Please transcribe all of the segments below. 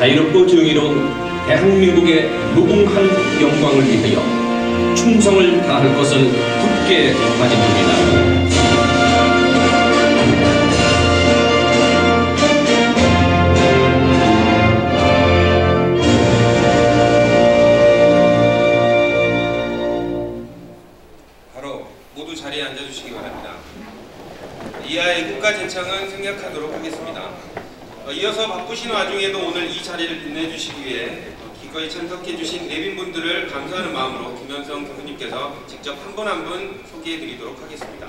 자유롭고 정의로운 대한민국의 무궁한 영광을 위하여 충성을 다할 것을 굳게 다짐합니다. 모두 자리에 앉아주시기 바랍니다. 이하의 국가재창은 생략하도록 하겠습니다. 이어서 바쁘신 와중에도 오늘 이 자리를 빛내주시기 위해 기꺼이 참석해주신 내빈분들을 감사하는 마음으로 김현성 교수님께서 직접 한 분 한 분 소개해드리도록 하겠습니다.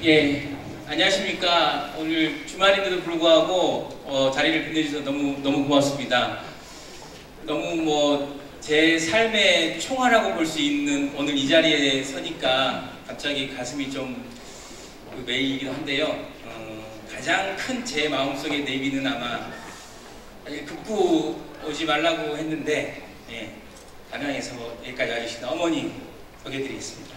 예, 안녕하십니까. 오늘 주말인데도 불구하고 자리를 빛내주셔서 너무 고맙습니다. 너무 제 삶의 총화라고 볼 수 있는 오늘 이 자리에 서니까 갑자기 가슴이 좀 메이기도 한데요. 가장 큰 제 마음속에 내비는 아마 극구 오지 말라고 했는데 가능해서 여기까지 와주신 어머니 소개해드리겠습니다.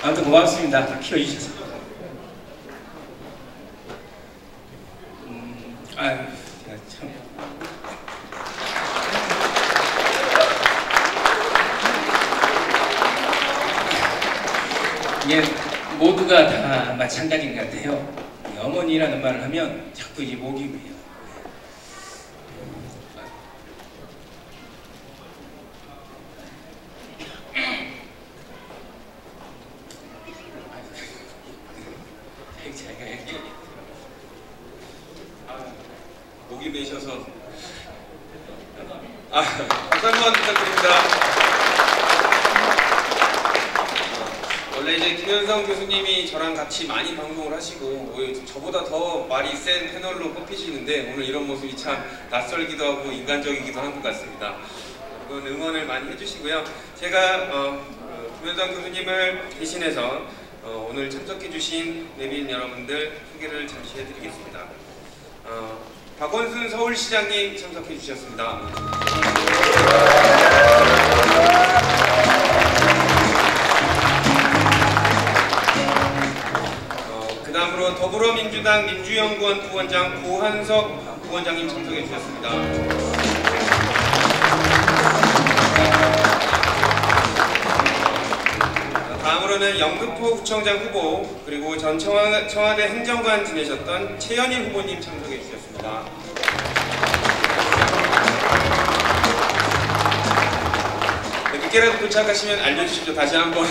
아무튼 고맙습니다. 키워주셔서. 아유, 참. 이게 모두가 다 마찬가지인 것 같아요. 어머니라는 말을 하면 자꾸 이제 목이 메요. 목이 메셔서 박수 한번 부탁드립니다. 원래 이제 김현성 교수님이 저랑 같이 많이 방송을 하시고 저보다 더 말이 센 패널로 뽑히시는데 오늘 이런 모습이 참 낯설기도 하고 인간적이기도 한 것 같습니다. 여러분 응원을 많이 해주시고요. 제가 김현성 교수님을 대신해서 오늘 참석해주신 내빈 여러분들 소개를 잠시 해드리겠습니다. 박원순 서울시장님 참석해 주셨습니다. 그 다음으로 더불어민주당 민주연구원 부원장 고한석 부원장님 참석해 주셨습니다. 다음으로는 영등포 구청장 후보 그리고 전 청와대 행정관 지내셨던 최현일 후보님 참석해 주셨습니다. 늦게라도 도착하시면 알려주십시오. 다시 한번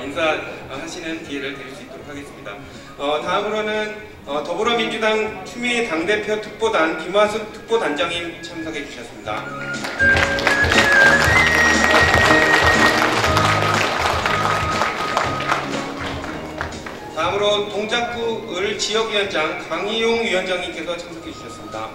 인사하시는 기회를 드릴 수 있도록 하겠습니다. 다음으로는 더불어민주당 추미애 당대표 특보단 김화숙 특보단장님 참석해 주셨습니다. 다음으로 동작구 을 지역위원장 강희용 위원장님께서 참석해 주셨습니다.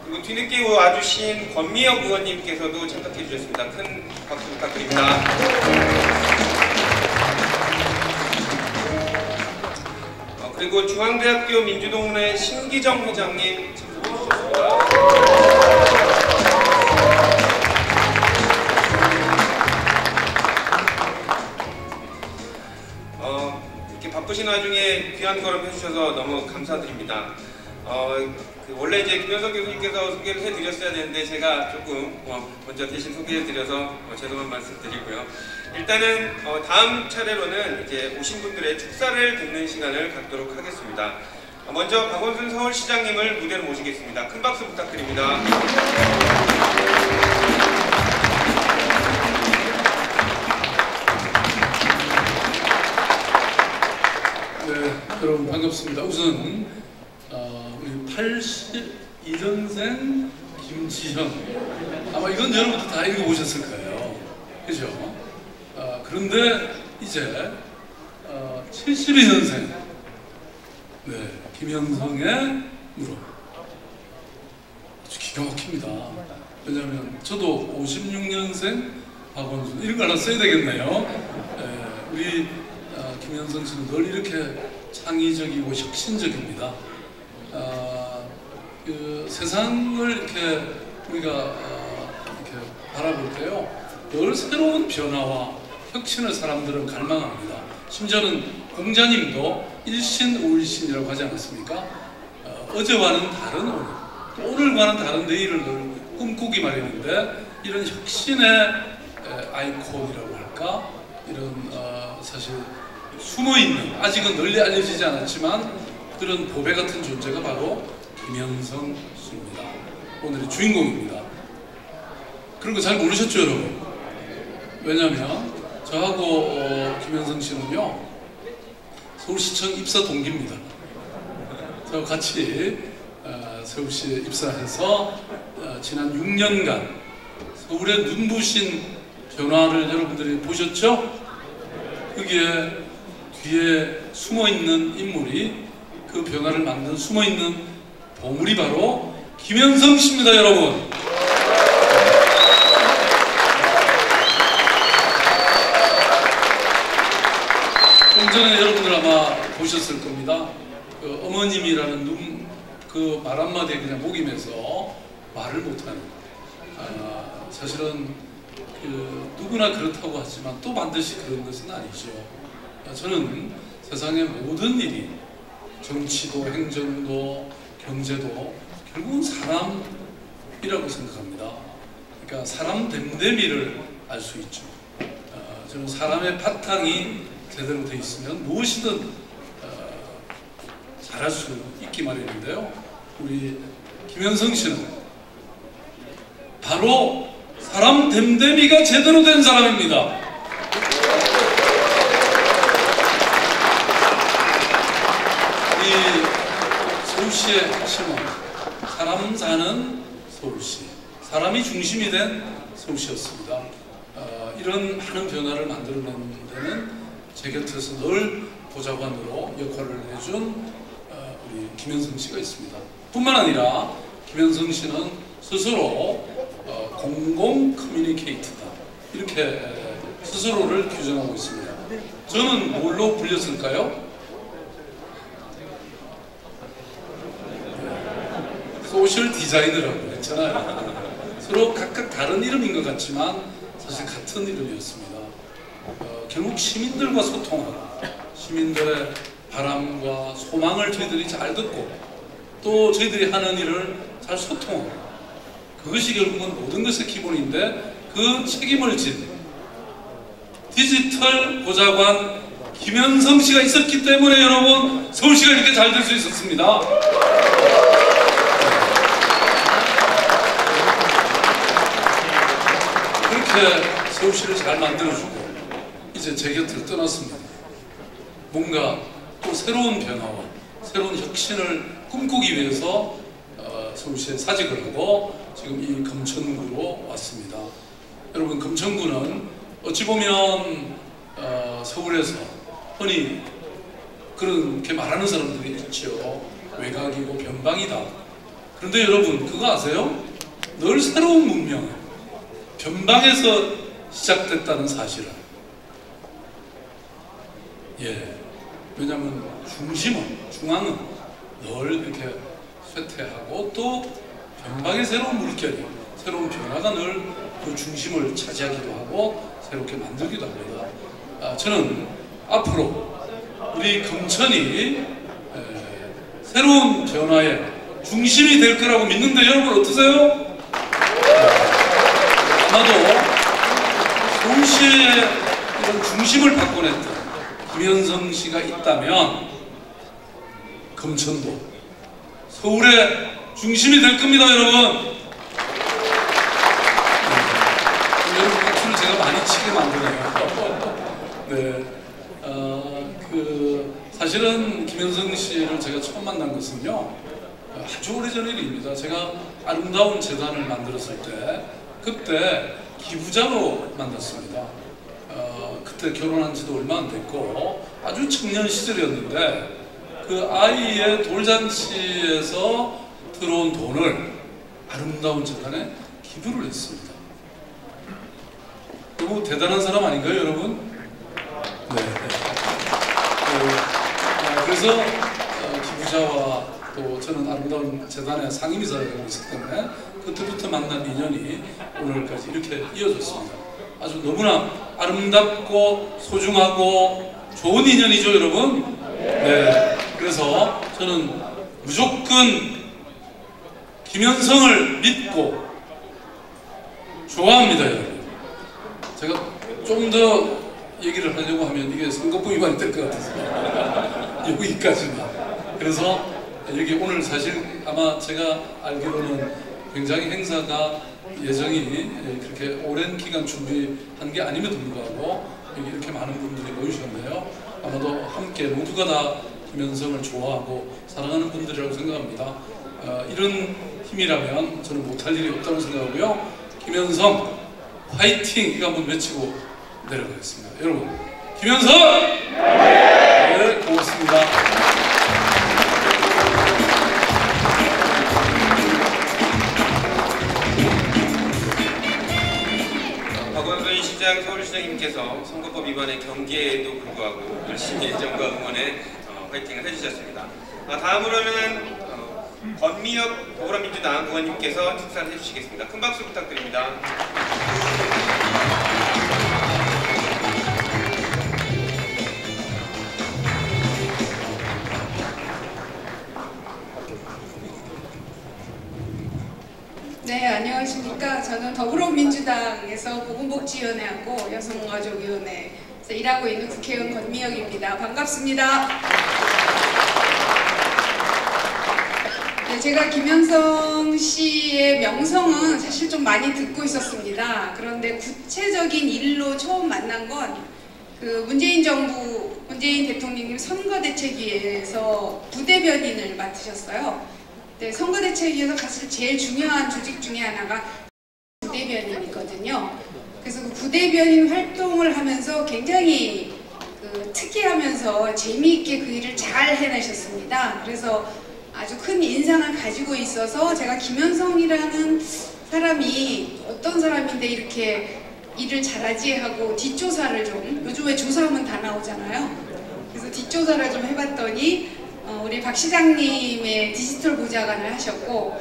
그리고 뒤늦게 와주신 권미혁 의원님께서도 참석해 주셨습니다. 큰 박수 부탁드립니다. 그리고 중앙대학교 민주동문회 신기정 회장님 참석해 주셨습니다. 이렇게 바쁘신 와중에 귀한 걸음 해주셔서 너무 감사드립니다. 원래 이제 김현석 교수님께서 소개를 해드렸어야 되는데 제가 조금 먼저 대신 소개해드려서 죄송한 말씀 드리고요. 일단은 다음 차례로는 이제 오신 분들의 축사를 듣는 시간을 갖도록 하겠습니다. 먼저 박원순 서울시장님을 무대로 모시겠습니다. 큰 박수 부탁드립니다. 여러분 반갑습니다. 우선 우리 82년생 김지현 아마 이건 여러분도 다 읽어보셨을 거예요. 그죠? 그런데 이제 72년생. 네, 김현성의 무릎. 아주 기가 막힙니다. 왜냐하면 저도 56년생 박원순 이런 거 하나 써야 되겠네요. 네, 우리 김현성 씨는 늘 이렇게 창의적이고 혁신적입니다. 그 세상을 이렇게 우리가 이렇게 바라볼 때요, 늘 새로운 변화와 혁신을 사람들은 갈망합니다. 심지어는 공자님도 일신오일신이라고 하지 않았습니까? 어제와는 다른 오늘, 또 오늘과는 다른 내일을 늘 꿈꾸기 마련인데, 이런 혁신의 아이콘이라고 할까? 이런 사실 숨어있는, 아직은 널리 알려지지 않았지만 그런 보배 같은 존재가 바로 김현성 씨입니다. 오늘의 주인공입니다. 그런 거 잘 모르셨죠, 여러분? 왜냐하면 저하고 김현성 씨는요, 서울시청 입사 동기입니다. 저하고 같이 서울시에 입사해서 지난 6년간 서울의 눈부신 변화를 여러분들이 보셨죠? 거기에 뒤에 숨어있는 인물이, 그 변화를 만든 숨어있는 보물이 바로 김현성 씨입니다, 여러분. 좀 전에 여러분들 아마 보셨을 겁니다. 그 어머님이라는 그 말 한마디에 그냥 목이면서 말을 못하는, 사실은 그 누구나 그렇다고 하지만 또 반드시 그런 것은 아니죠. 저는 세상의 모든 일이, 정치도 행정도 경제도 결국은 사람이라고 생각합니다. 그러니까 사람 됨됨이를 알 수 있죠. 저는 사람의 바탕이 제대로 돼 있으면 무엇이든 잘할 수 있기 마련인데요. 우리 김현성 씨는 바로 사람 됨됨이가 제대로 된 사람입니다. 이 서울시의 핵심은 사람 사는 서울시, 사람이 중심이 된 서울시였습니다. 이런 많은 변화를 만들어내는 데는 제 곁에서 늘 보좌관으로 역할을 해준 우리 김현성 씨가 있습니다. 뿐만 아니라 김현성 씨는 스스로 공공 커뮤니케이터다, 이렇게 스스로를 규정하고 있습니다. 저는 뭘로 불렸을까요? 소셜 디자이너라고 했잖아요. 서로 각각 다른 이름인 것 같지만 사실 같은 이름이었습니다. 결국 시민들과 소통하고 시민들의 바람과 소망을 저희들이 잘 듣고 또 저희들이 하는 일을 잘 소통하고, 그것이 결국은 모든 것의 기본인데, 그 책임을 진 디지털 보좌관 김현성 씨가 있었기 때문에 여러분, 서울시가 이렇게 잘 될 수 있었습니다. 그렇게 서울시를 잘 만들어주고 이제 제 곁을 떠났습니다. 뭔가 또 새로운 변화와 새로운 혁신을 꿈꾸기 위해서 서울시에 사직을 하고 지금 이 금천구로 왔습니다. 여러분, 금천구는 어찌 보면 서울에서 흔히 그렇게 말하는 사람들이 있죠. 외곽이고 변방이다. 그런데 여러분, 그거 아세요? 늘 새로운 문명은 변방에서 시작됐다는 사실을. 왜냐하면 중앙은 늘 이렇게 쇠퇴하고 또 변방의 새로운 물결이, 새로운 변화가 늘 그 중심을 차지하기도 하고 새롭게 만들기도 합니다. 저는 앞으로 우리 금천이 새로운 변화의 중심이 될 거라고 믿는데 여러분 어떠세요? 아마도 서울시의 이런 중심을 바꿔냈던 김현성 씨가 있다면 금천도 서울의 중심이 될 겁니다, 여러분. 여러분 박수를 제가 많이 치게 만드네요. 사실은 김현성 씨를 제가 처음 만난 것은요, 아주 오래전 일입니다. 제가 아름다운 재단을 만들었을 때, 그때 기부자로 만났습니다. 그때 결혼한 지도 얼마 안 됐고 아주 청년 시절이었는데 그 아이의 돌잔치에서 들어온 돈을 아름다운 재단에 기부를 했습니다. 너무 대단한 사람 아닌가요, 여러분? 네. 그래서 기부자와 또 저는 아름다운 재단의 상임이사를 있었기 때문에 그때부터 만난 인연이 오늘까지 이렇게 이어졌습니다. 아주 너무나 아름답고 소중하고 좋은 인연이죠, 여러분? 네. 그래서 저는 무조건 김현성을 믿고 좋아합니다, 여러분. 제가 좀 더 얘기를 하려고 하면 이게 선거법 위반이 될 것 같아서 여기까지만. 그래서 여기 오늘 사실 아마 제가 알기로는 굉장히 행사가 예정이 그렇게 오랜 기간 준비한 게 아님에도 불구하고 여기 이렇게 많은 분들이 모이셨네요. 아마도 함께 모두가 다 김현성을 좋아하고 사랑하는 분들이라고 생각합니다. 이런 힘이라면 저는 못할 일이 없다고 생각하고요. 김현성 화이팅! 이거 한번 외치고 내려가겠습니다. 여러분, 김현성! 네, 고맙습니다. 박원순 시장, 서울시장님께서 선거법 위반의 경계에도 불구하고 열심히 애정과 응원에 화이팅을 해주셨습니다. 다음으로는 권미혁 더불어민주당 의원님께서 축사를 해주시겠습니다. 큰 박수 부탁드립니다. 네, 안녕하십니까. 저는 더불어민주당에서 보건복지위원회하고 여성가족위원회에서 일하고 있는 국회의원 권미혁입니다. 반갑습니다. 네, 제가 김현성 씨의 명성은 사실 좀 많이 듣고 있었습니다. 그런데 구체적인 일로 처음 만난 건 그 문재인 대통령님 선거대책위에서 부대변인을 맡으셨어요. 네, 선거대책위에서 사실 제일 중요한 조직 중에 하나가 부대변인이거든요. 그래서 그 부대변인 활동을 하면서 굉장히 특이하면서 재미있게 그 일을 잘 해내셨습니다. 그래서 아주 큰 인상을 가지고 있어서 제가 김현성이라는 사람이 어떤 사람인데 이렇게 일을 잘하지 하고 뒷조사를 좀, 요즘에 조사하면 다 나오잖아요. 그래서 뒷조사를 좀 해봤더니 우리 박 시장님의 디지털 보좌관을 하셨고,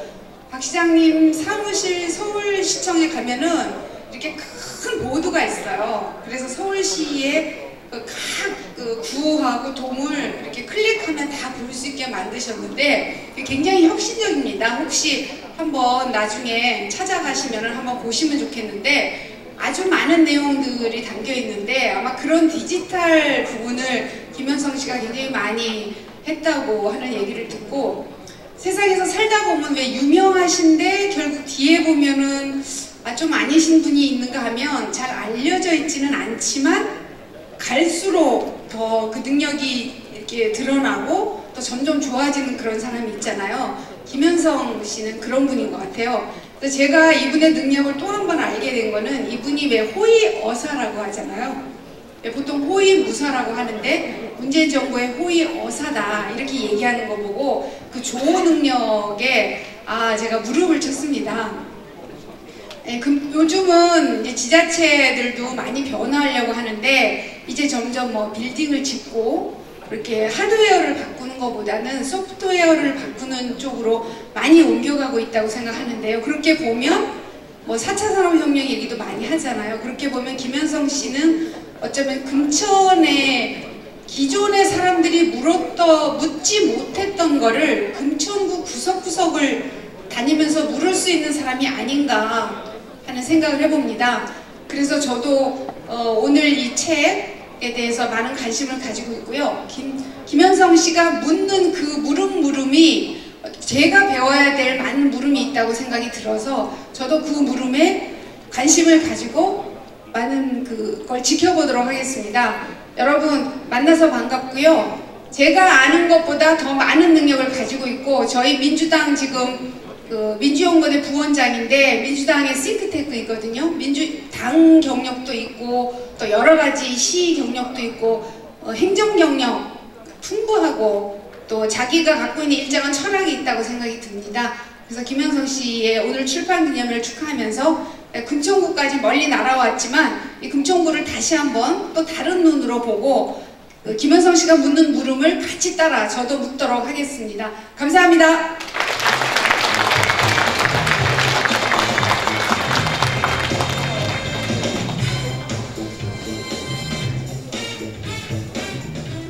박 시장님 사무실 서울시청에 가면은 이렇게 큰 보드가 있어요. 그래서 서울시의 각 구호하고 도물 이렇게 클릭하면 다 볼 수 있게 만드셨는데 굉장히 혁신적입니다. 혹시 한번 나중에 찾아가시면 한번 보시면 좋겠는데 아주 많은 내용들이 담겨 있는데 아마 그런 디지털 부분을 김현성 씨가 굉장히 많이 했다고 하는 얘기를 듣고, 세상에서 살다 보면 왜 유명하신데 결국 뒤에 보면은 좀 아니신 분이 있는가 하면 잘 알려져 있지는 않지만 갈수록 더 그 능력이 이렇게 드러나고 또 점점 좋아지는 그런 사람이 있잖아요. 김현성 씨는 그런 분인 것 같아요. 그래서 제가 이분의 능력을 또 한 번 알게 된 거는 이분이 왜 호위어사라고 하잖아요. 보통 호위무사라고 하는데 문재인 정부의 호위어사다 이렇게 얘기하는 거 보고 그 조어 능력에 제가 무릎을 쳤습니다. 네, 요즘은 이제 지자체들도 많이 변화하려고 하는데 이제 점점 뭐 빌딩을 짓고 그렇게 하드웨어를 바꾸는 것보다는 소프트웨어를 바꾸는 쪽으로 많이 옮겨가고 있다고 생각하는데요. 그렇게 보면 뭐 4차 산업혁명 얘기도 많이 하잖아요. 그렇게 보면 김현성 씨는 어쩌면 금천에 기존의 사람들이 묻지 못했던 거를 금천구 구석구석을 다니면서 물을 수 있는 사람이 아닌가 하는 생각을 해봅니다. 그래서 저도 오늘 이 책에 대해서 많은 관심을 가지고 있고요. 김현성 씨가 묻는 그 물음이 제가 배워야 될 많은 물음이 있다고 생각이 들어서 저도 그 물음에 관심을 가지고 많은 그걸 지켜보도록 하겠습니다. 여러분 만나서 반갑고요. 제가 아는 것보다 더 많은 능력을 가지고 있고 저희 민주당 지금 그 민주연구원의 부원장인데 민주당의 싱크탱크 있거든요. 민주당 경력도 있고 또 여러 가지 시 경력도 있고 행정 경력 풍부하고 또 자기가 갖고 있는 일정한 철학이 있다고 생각이 듭니다. 그래서 김현성 씨의 오늘 출판 기념일을 축하하면서 금천구까지 멀리 날아왔지만 이 금천구를 다시 한번 또 다른 눈으로 보고 김현성 씨가 묻는 물음을 같이 따라 저도 묻도록 하겠습니다. 감사합니다.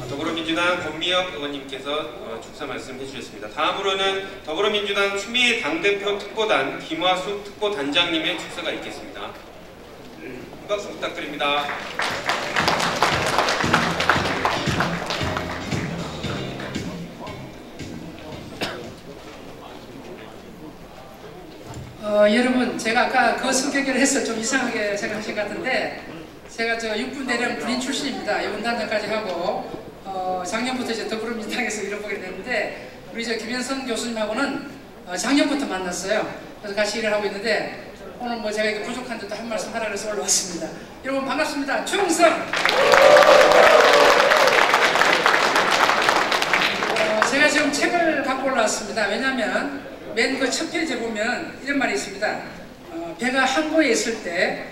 더불어민주당 권미혁 의원님께서 축사 말씀해 주셨습니다. 다음으로는 더불어민주당 추미애 당대표 특보단 김화수 특보단장님의 축사가 있겠습니다. 큰 박수 부탁드립니다. 여러분, 제가 아까 그 소개를 해서 좀 이상하게 생각하신 것 같은데, 제가 저 6분 대령 군인 출신입니다. 이번 단장까지 하고 작년부터 이제 더불어민주당에서 일을 보게 됐는데, 우리 저 김현성 교수님하고는 작년부터 만났어요. 그래서 같이 일을 하고 있는데, 오늘 뭐 제가 이렇게 부족한데도 한 말씀 하라 그래서 올라왔습니다. 여러분 반갑습니다. 충성! 제가 지금 책을 갖고 올라왔습니다. 왜냐하면 맨 그 첫 페이지에 보면 이런 말이 있습니다. 배가 항구에 있을 때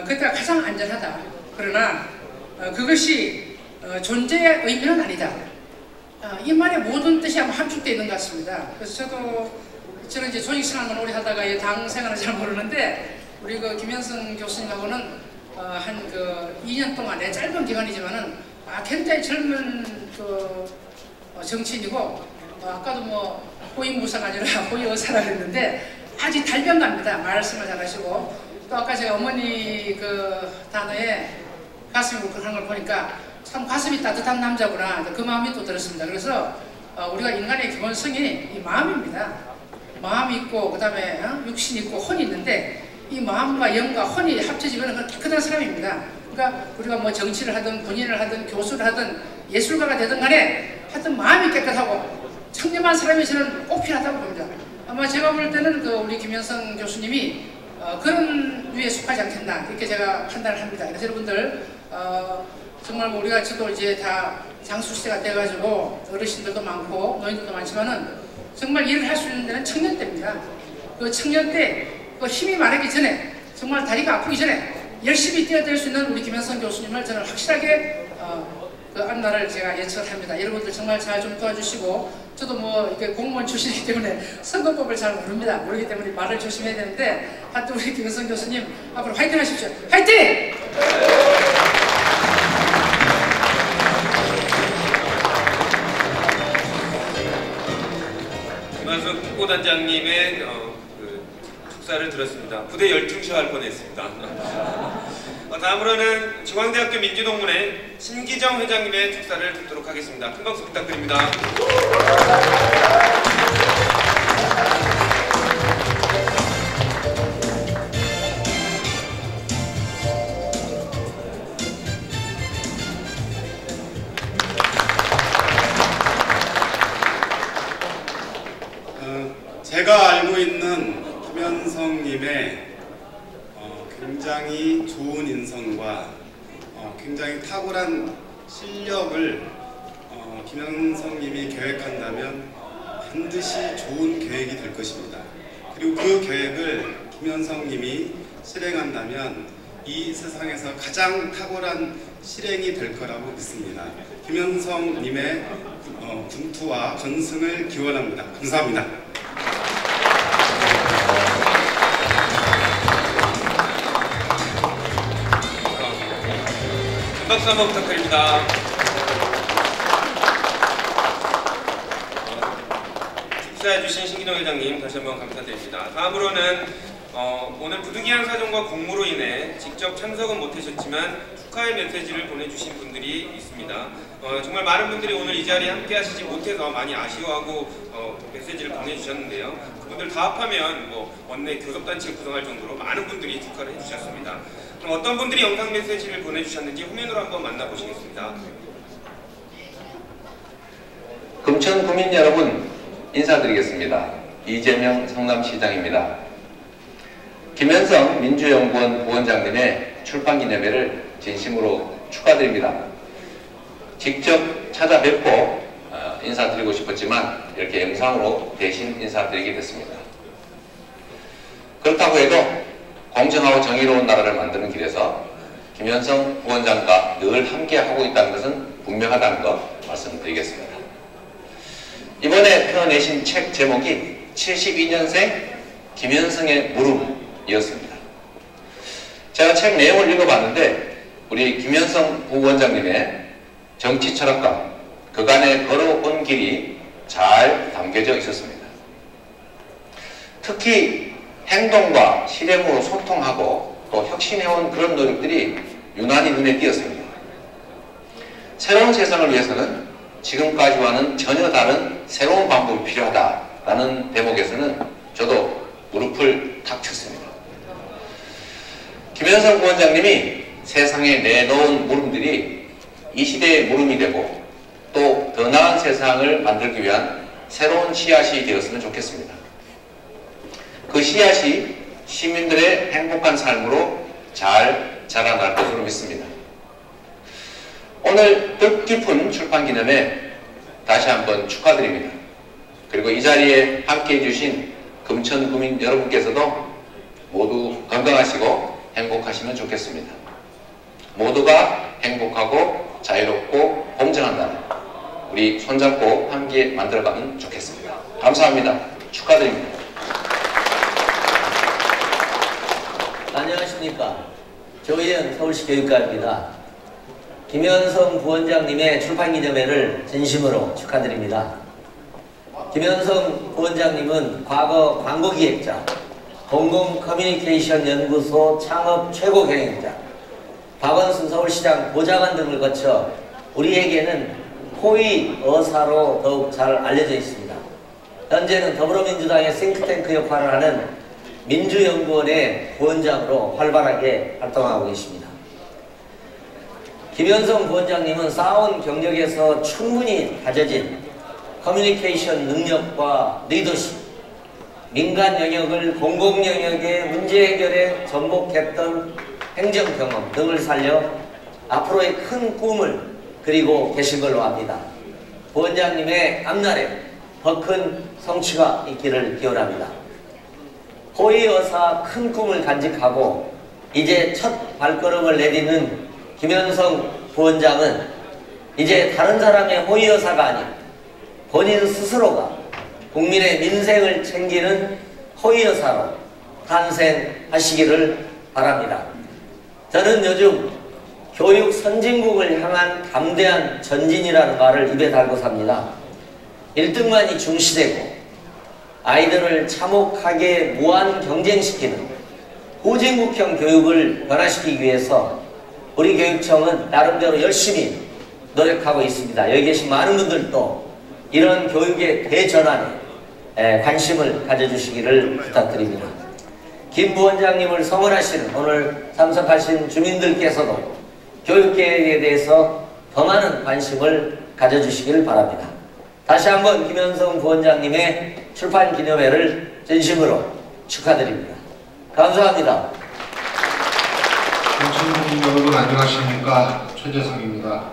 그때가 가장 안전하다. 그러나 그것이 존재의 의미는 아니다. 이 말의 모든 뜻이 아마 함축되어 있는 것 같습니다. 그래서 저는 이제 조직생활만 오래 하다가 당 생활을 잘 모르는데, 우리 그 김현성 교수님하고는 한 그 2년 동안의 짧은 기간이지만은 굉장히 젊은 그 정치인이고, 아까도 뭐 호위무사가 아니라 호위의사라고 했는데 아주 달변갑니다. 말씀을 잘하시고, 또 아까 제가 어머니 그 단어에 가슴이 울컥하는 걸 보니까 참 가슴이 따뜻한 남자구나, 그 마음이 또 들었습니다. 그래서 우리가 인간의 기본성이 이 마음입니다. 마음이 있고 그 다음에 육신이 있고 혼이 있는데, 이 마음과 영과 혼이 합쳐지면 깨끗한 사람입니다. 그러니까 우리가 뭐 정치를 하든 군인을 하든 교수를 하든 예술가가 되든 간에 하여튼 마음이 깨끗하고 청렴한 사람이 저는 꼭 필요하다고 봅니다. 아마 제가 볼 때는 그 우리 김현성 교수님이 그런 류에 속하지 않겠나, 이렇게 제가 판단을 합니다. 그래서 여러분들 정말 뭐 우리가 저도 이제 다 장수시대가 돼가지고 어르신들도 많고 노인들도 많지만은 정말 일을 할 수 있는 데는 청년 때입니다. 그 청년 때 그 힘이 마르기 전에, 정말 다리가 아프기 전에 열심히 뛰어들 수 있는 우리 김현성 교수님을 저는 확실하게 그 앞날을 제가 예측을 합니다. 여러분들 정말 잘 좀 도와주시고, 저도 뭐 이렇게 공무원 출신이기 때문에 선거법을 잘 모르기 때문에 말을 조심해야 되는데, 하여튼 우리 김현성 교수님 앞으로 화이팅 하십시오. 화이팅! 김한수 특보단장님의 그 축사를 들었습니다. 부대 열중시할 뻔했습니다. 다음으로는 중앙대학교 민주동문회 신기정 회장님의 축사를 듣도록 하겠습니다. 큰 박수 부탁드립니다. 제가 알고 있는 김현성님의 굉장히 좋은 인성과 굉장히 탁월한 실력을 김현성님이 계획한다면 반드시 좋은 계획이 될 것입니다. 그리고 그 계획을 김현성님이 실행한다면 이 세상에서 가장 탁월한 실행이 될 거라고 믿습니다. 김현성님의 분투와 건승을 기원합니다. 감사합니다. 박수 한번 부탁드립니다. 축사해주신 신기정 회장님 다시 한번 감사드립니다. 다음으로는 오늘 부득이한 사정과 공무로 인해 직접 참석은 못하셨지만 축하의 메시지를 보내주신 분들이 있습니다. 정말 많은 분들이 오늘 이 자리에 함께 하시지 못해서 많이 아쉬워하고 메시지를 보내주셨는데요. 그분들 다 합하면 원내 교섭단체를 구성할 정도로 많은 분들이 축하를 해주셨습니다. 그럼 어떤 분들이 영상 메시지를 보내주셨는지 화면으로 한번 만나보시겠습니다. 금천 구민 여러분 인사드리겠습니다. 이재명 성남시장입니다. 김현성 민주연구원 부원장님의 출판기념회를 진심으로 축하드립니다. 직접 찾아뵙고 인사드리고 싶었지만 이렇게 영상으로 대신 인사드리게 됐습니다. 그렇다고 해도 공정하고 정의로운 나라를 만드는 길에서 김현성 부원장과 늘 함께하고 있다는 것은 분명하다는 것 말씀드리겠습니다. 이번에 펴내신 책 제목이 72년생 김현성의 물음이었습니다. 제가 책 내용을 읽어봤는데 우리 김현성 부원장님의 정치 철학과 그간에 걸어온 길이 잘 담겨져 있었습니다. 특히 행동과 실행으로 소통하고 또 혁신해온 그런 노력들이 유난히 눈에 띄었습니다. 새로운 세상을 위해서는 지금까지와는 전혀 다른 새로운 방법이 필요하다라는 대목에서는 저도 무릎을 탁 쳤습니다. 김현성 부원장님이 세상에 내놓은 물음들이 이 시대의 물음이 되고 또 더 나은 세상을 만들기 위한 새로운 씨앗이 되었으면 좋겠습니다. 그 씨앗이 시민들의 행복한 삶으로 잘 자라날 것으로 믿습니다. 오늘 뜻깊은 출판기념회 다시 한번 축하드립니다. 그리고 이 자리에 함께해 주신 금천구민 여러분께서도 모두 건강하시고 행복하시면 좋겠습니다. 모두가 행복하고 자유롭고 공정한 나라 우리 손잡고 함께 만들어가면 좋겠습니다. 감사합니다. 축하드립니다. 안녕하십니까. 조희연 서울시 교육감입니다. 김현성 부원장님의 출판기념회를 진심으로 축하드립니다. 김현성 부원장님은 과거 광고기획자, 공공커뮤니케이션 연구소 창업 최고 경영자, 박원순 서울시장 보좌관 등을 거쳐 우리에게는 호위어사로 더욱 잘 알려져 있습니다. 현재는 더불어민주당의 싱크탱크 역할을 하는 민주연구원의 부원장으로 활발하게 활동하고 계십니다. 김현성 부원장님은 쌓아온 경력에서 충분히 다져진 커뮤니케이션 능력과 리더십, 민간 영역을 공공 영역의 문제 해결에 전복했던 행정 경험 등을 살려 앞으로의 큰 꿈을 그리고 계신 걸로 압니다. 부원장님의 앞날에 더 큰 성취가 있기를 기원합니다. 호위어사 큰 꿈을 간직하고 이제 첫 발걸음을 내딛는 김현성 부원장은 이제 다른 사람의 호위어사가 아닌 본인 스스로가 국민의 민생을 챙기는 호위여사로 탄생하시기를 바랍니다. 저는 요즘 교육 선진국을 향한 담대한 전진이라는 말을 입에 달고 삽니다. 1등만이 중시되고 아이들을 참혹하게 무한 경쟁시키는 후진국형 교육을 변화시키기 위해서 우리 교육청은 나름대로 열심히 노력하고 있습니다. 여기 계신 많은 분들도 이런 교육의 대전환에 관심을 가져주시기를 부탁드립니다. 김 부원장님을 성원하시는 오늘 참석하신 주민들께서도 교육계획에 대해서 더 많은 관심을 가져주시기를 바랍니다. 다시 한번 김현성 부원장님의 출판기념회를 진심으로 축하드립니다. 감사합니다. 청취자 여러분 안녕하십니까. 최재성입니다.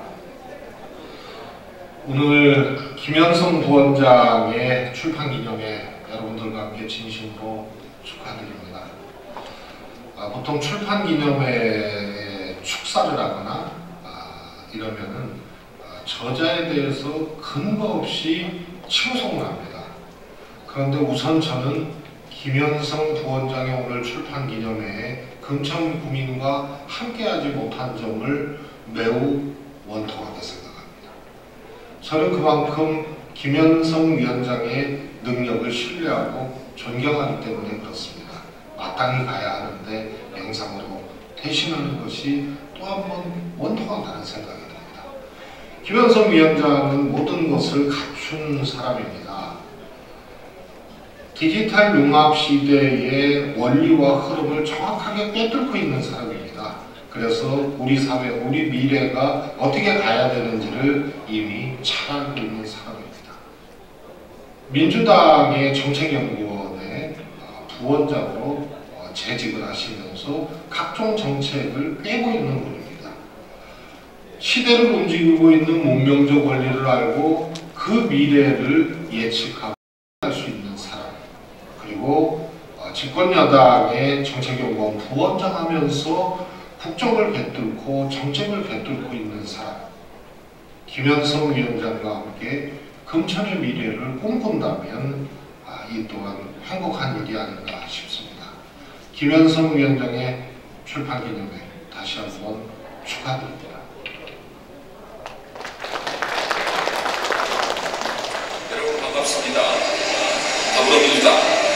오늘 김현성 부원장의 출판기념회 여러분들과 함께 진심으로 축하드립니다. 보통 출판기념회에 축사를 하거나 이러면은 저자에 대해서 근거 없이 칭송을 합니다. 그런데 우선 저는 김현성 부원장의 오늘 출판기념회에 금천 구민과 함께하지 못한 점을 매우 원통하게 생각합니다. 저는 그만큼 김현성 위원장의 능력을 신뢰하고 존경하기 때문에 그렇습니다. 마땅히 가야 하는데 영상으로 대신하는 것이 또 한 번 원통하다는 생각이 듭니다. 김현성 위원장은 모든 것을 갖춘 사람입니다. 디지털 융합 시대의 원리와 흐름을 정확하게 꿰뚫고 있는 사람입니다. 그래서 우리 사회, 우리 미래가 어떻게 가야 되는지를 이미 잘 알고 있는 사람입니다. 민주당의 정책연구원의 부원장으로 재직을 하시면서 각종 정책을 꿰고 있는 분입니다. 시대를 움직이고 있는 문명적 원리를 알고 그 미래를 예측하고 할 수 있는 사람, 그리고 집권여당의 정책연구원 부원장 하면서 국정을 꿰뚫고 정책을 꿰뚫고 있는 사람, 김현성 위원장과 함께 금천의 미래를 꿈꾼다면 이 또한 행복한 일이 아닌가 싶습니다. 김현성 위원장의 출판 기념회 다시 한번 축하드립니다. 여러분 반갑습니다. 더불어민주당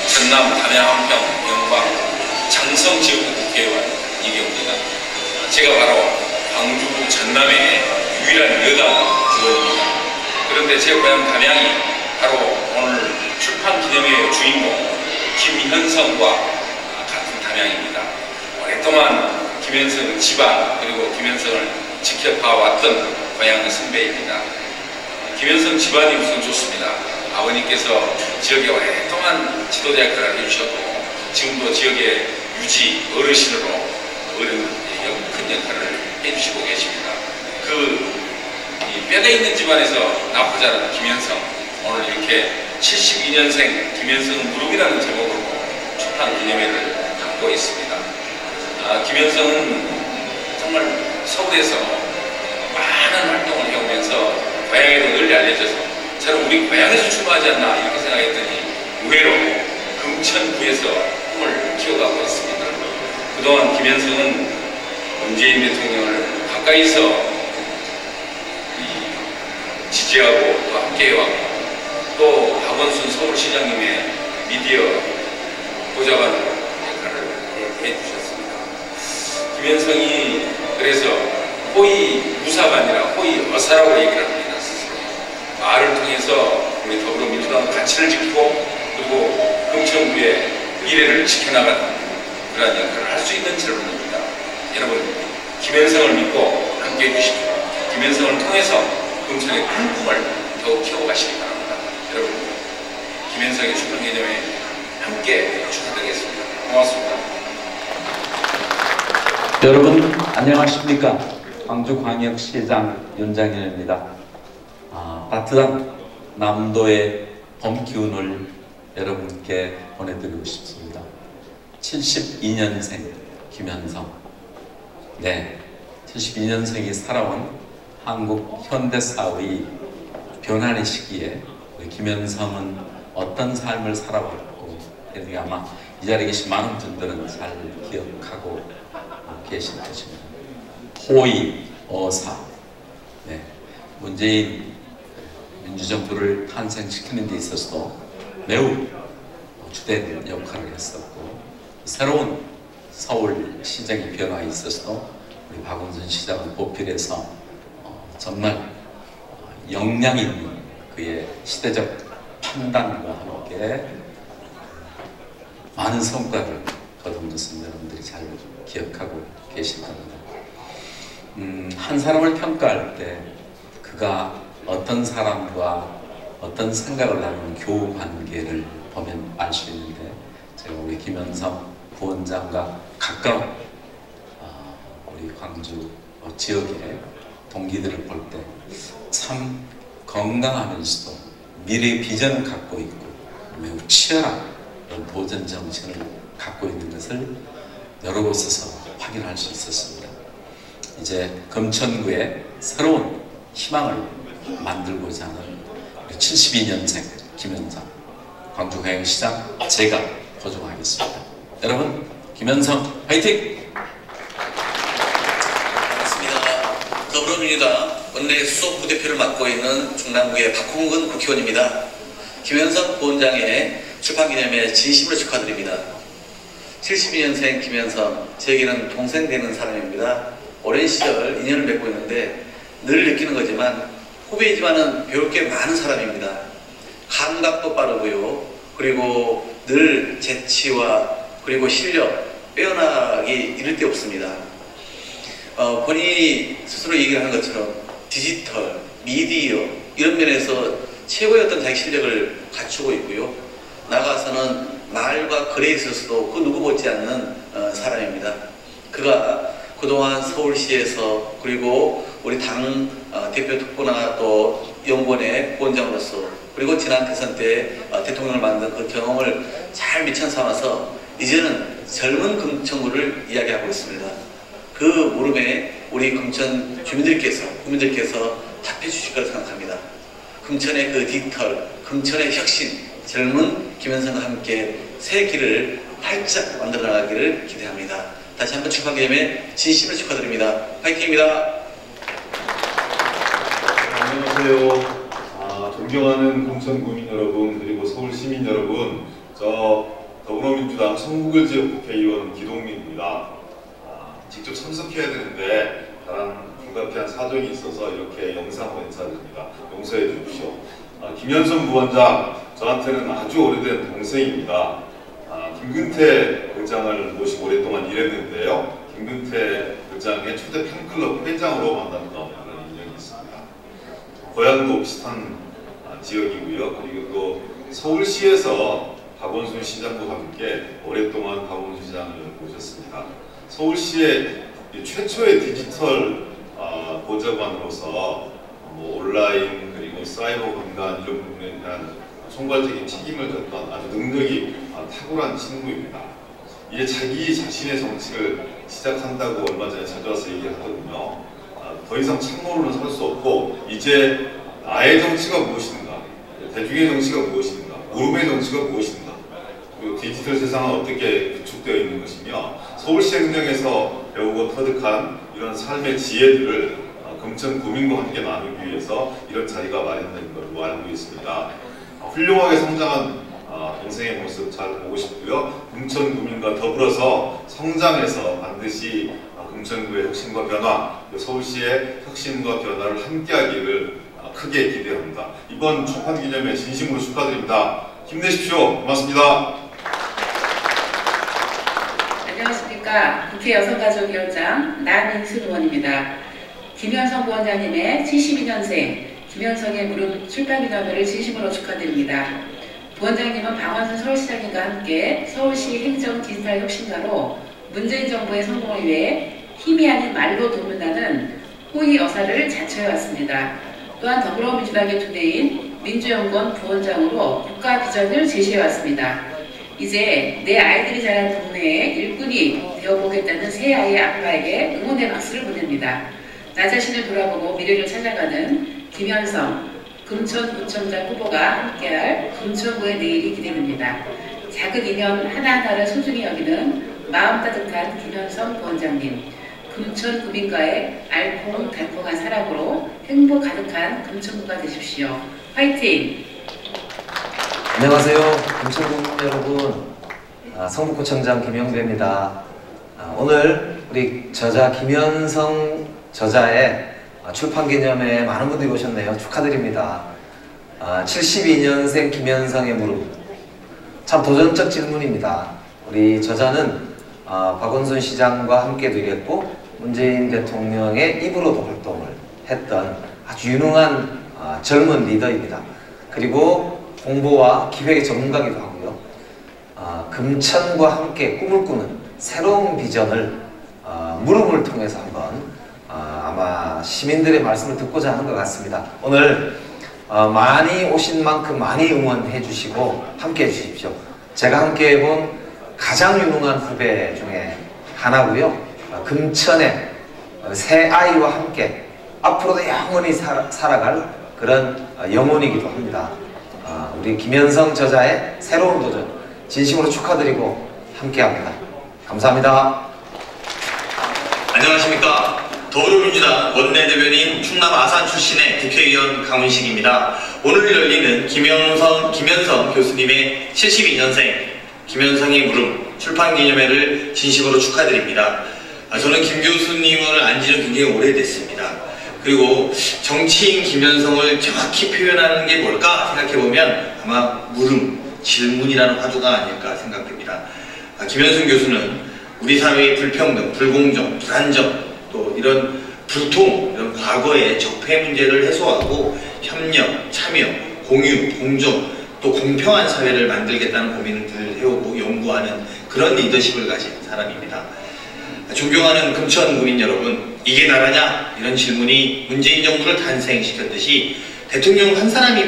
전남 담양항평 영광 장성지역구 국회의원 이경우입니다. 제가 바로 광주 전남의 유일한 여당 의원입니다. 그런데 제 고향 담양이 바로 오늘 출판 기념회의 주인공 김현성과 같은 담양입니다. 오랫동안 김현성 집안 그리고 김현성을 지켜봐왔던 고향 선배입니다. 김현성 집안이 우선 좋습니다. 아버님께서 지역에 오랫동안 지도자 역할을 해주셨고 지금도 지역의 유지 어르신으로 큰 역할을 해주시고 계십니다. 뼈대 있는 집안에서 나쁘지 않은 김현성, 오늘 이렇게 72년생 김현성 무릎이라는 제목으로 출판 기념회를 갖고 있습니다. 김현성은 정말 서울에서 많은 활동을 해오면서 고향에도 널리 알려져서 저는 우리 고향에서 출마하지 않나 이렇게 생각했더니 의외로 금천구에서 꿈을 키워가고 있습니다. 그동안 김현성은 문재인 대통령을 가까이서 지지하고 또 함께해왔고 또 박원순 서울시장님의 미디어 보좌관 역할을 해주셨습니다. 김현성이 그래서 호의 무사가 아니라 호의 어사라고 얘기를 합니다. 스스로. 말을 통해서 우리 더불어민주당 가치를 지키고 그리고 금천구의 미래를 지켜나가는 그런 역할을 할 수 있는 젊은입니다. 여러분 김현성을 믿고 함께해 주십시오. 김현성을 통해서 금천의 큰 꿈을 더욱 키워가시기 바랍니다. 여러분 김현성의 출판기념회에 함께 축하드리겠습니다. 고맙습니다. 여러분 안녕하십니까? 광주광역시장 윤장현입니다. 따뜻한 남도의 봄 기운을 여러분께 보내드리고 싶습니다. 72년생 김현성. 네, 72년생이 살아온 한국 현대사의 변환의 시기에 김현성은 어떤 삶을 살아왔고 아마 이 자리에 계신 많은 분들은 잘 기억하고 계실 것입니다. 호의, 어사, 네, 문재인 민주정부를 탄생시키는 데 있어서도 매우 주된 역할을 했었고 새로운 서울시장의 변화에 있어서도 우리 박원순 시장은 보필해서 정말 역량 있는 그의 시대적 판단과 함께 많은 성과를 거둔 것을 여러분들이 잘 기억하고 계실 겁니다. 한 사람을 평가할 때 그가 어떤 사람과 어떤 생각을 나누는 교우 관계를 보면 알 수 있는데 제가 우리 김현성 부원장과 가까운 우리 광주 지역의 동기들을 볼 때 참 건강하면서도 미래의 비전을 갖고 있고 매우 치열한 도전 정신을 갖고 있는 것을 여러 곳에서 확인할 수 있었습니다. 이제 금천구에 새로운 희망을 만들고자 하는 72년생 김현성 광주광역시장 제가 보증하겠습니다. 여러분 김현성 화이팅! 반갑습니다. 더불어민주당 원내 수석 부대표를 맡고 있는 중남구의 박홍근 국회의원입니다. 김현성 부원장의 출판기념회에 진심으로 축하드립니다. 72년생 김현성, 제게는 동생 되는 사람입니다. 오랜 시절 인연을 맺고 있는데 늘 느끼는 거지만 후배이지만은 배울 게 많은 사람입니다. 감각도 빠르고요. 그리고 늘 재치와 그리고 실력 빼어나기 이를 데 없습니다. 본인이 스스로 얘기를 하는 것처럼 디지털, 미디어 이런 면에서 최고의 어떤 자기 실력을 갖추고 있고요. 나가서는 말과 거래에 있어서도 그 누구 못지않는 사람입니다. 그가 그동안 서울시에서 그리고 우리 당 대표 특보나 또 연구원의 부원장으로서 그리고 지난 대선 때 대통령을 만든 그 경험을 잘 미천 삼아서 이제는 젊은 금천구를 이야기하고 있습니다. 그 물음에 우리 금천 국민들께서 답해 주실 거라 생각합니다. 금천의 그 디지털, 금천의 혁신, 젊은 김현성과 함께 새 길을 활짝 만들어 나가기를 기대합니다. 다시 한번 출판기념회 진심으로 축하드립니다. 화이팅입니다. 안녕하세요. 존경하는 금천구민 여러분 그리고 서울 시민 여러분, 저 더불어민주당 성북을지역 국회의원 기동민입니다. 직접 참석해야 되는데 다른 불가피한 사정이 있어서 이렇게 영상으로 인사드립니다. 용서해 주십시오. 김현성 부원장, 저한테는 아주 오래된 동생입니다. 김근태 의장을 모시고 오랫동안 일했는데요. 김근태 의장의 초대 팬클럽 회장으로 만났던 그런 인연이 있습니다. 고향도 비슷한 지역이고요. 그리고 또 서울시에서 박원순 시장과 함께 오랫동안 박원순 시장을 모셨습니다. 서울시의 최초의 디지털 보좌관으로서 온라인 그리고 사이버 공간 이런 부분에 대한 총괄적인 책임을 졌던 아주 능력이 탁월한 친구입니다. 이제 자기 자신의 정치를 시작한다고 얼마 전에 찾아와서 얘기하거든요. 더 이상 참모로는 살 수 없고 이제 나의 정치가 무엇인가, 대중의 정치가 무엇인가, 물음의 정치가 무엇인가, 그리고 디지털 세상은 어떻게 구축되어 있는 것이며 서울시 행정에서 배우고 터득한 이런 삶의 지혜들을 금천 구민과 함께 나누기 위해서 이런 자리가 마련된 걸로 알고 있습니다. 훌륭하게 성장한 동생의 모습 잘 보고 싶고요. 금천 구민과 더불어서 성장해서 반드시 금천구의 혁신과 변화, 서울시의 혁신과 변화를 함께하기를 크게 기대합니다. 이번 출판기념회 진심으로 축하드립니다. 힘내십시오. 고맙습니다. 안녕하십니까. 국회 여성가족위원장 남인순 의원입니다. 김현성 부원장님의 72년생 김현성의 무릎 출판기념회를 진심으로 축하드립니다. 부원장님은 박원순 서울시장님과 함께 서울시 행정 디지털 혁신가로 문재인 정부의 성공을 위해 힘이 아닌 말로 도문나는 호의 어사를 자처해왔습니다. 또한 더불어민주당의 두뇌인 민주연구원 부원장으로 국가 비전을 제시해왔습니다. 이제 내 아이들이 자란 동네의 일꾼이 되어보겠다는 새 아이의 아빠에게 응원의 박수를 보냅니다. 나 자신을 돌아보고 미래를 찾아가는 김현성 금천구청장 후보가 함께할 금천구의 내일이 기대됩니다. 작은 인연 하나하나를 소중히 여기는 마음 따뜻한 김현성 부원장님, 금천 구민과의 알콩달콩한 사랑으로 행복 가득한 금천구가 되십시오. 화이팅! 안녕하세요. 금천구민 여러분, 성북구청장 김영배입니다. 오늘 우리 저자 김현성 저자의 출판기념회에 많은 분들이 오셨네요. 축하드립니다. 72년생 김현성의 무릎, 참 도전적 질문입니다. 우리 저자는 박원순 시장과 함께도 일했고 문재인 대통령의 입으로도 활동을 했던 아주 유능한 젊은 리더입니다. 그리고 공보와 기획의 전문가이기도 하고요. 금천과 함께 꿈을 꾸는 새로운 비전을 무릎을 통해서 한번 아마 시민들의 말씀을 듣고자 하는 것 같습니다. 오늘 많이 오신 만큼 많이 응원해 주시고 함께 해 주십시오. 제가 함께 해본 가장 유능한 후배 중에 하나고요. 금천의 새 아이와 함께 앞으로도 영원히 살아갈 그런 영혼이기도 합니다. 우리 김현성 저자의 새로운 도전 진심으로 축하드리고 함께합니다. 감사합니다. 안녕하십니까. 더불어민주당 원내대변인 충남 아산 출신의 국회의원 강훈식입니다. 오늘 열리는 김현성 교수님의 72년생 김현성의 무릎 출판기념회를 진심으로 축하드립니다. 저는 김 교수님을 안 지는 굉장히 오래됐습니다. 그리고 정치인 김현성을 정확히 표현하는 게 뭘까 생각해보면 아마 물음, 질문이라는 화두가 아닐까 생각됩니다. 김현성 교수는 우리 사회의 불평등, 불공정, 불안정, 또 이런 불통, 이런 과거의 적폐 문제를 해소하고 협력, 참여, 공유, 공정, 또 공평한 사회를 만들겠다는 고민을 늘 해오고 연구하는 그런 리더십을 가진 사람입니다. 존경하는 금천 구민 여러분, 이게 나라냐? 이런 질문이 문재인 정부를 탄생시켰듯이 대통령 한 사람이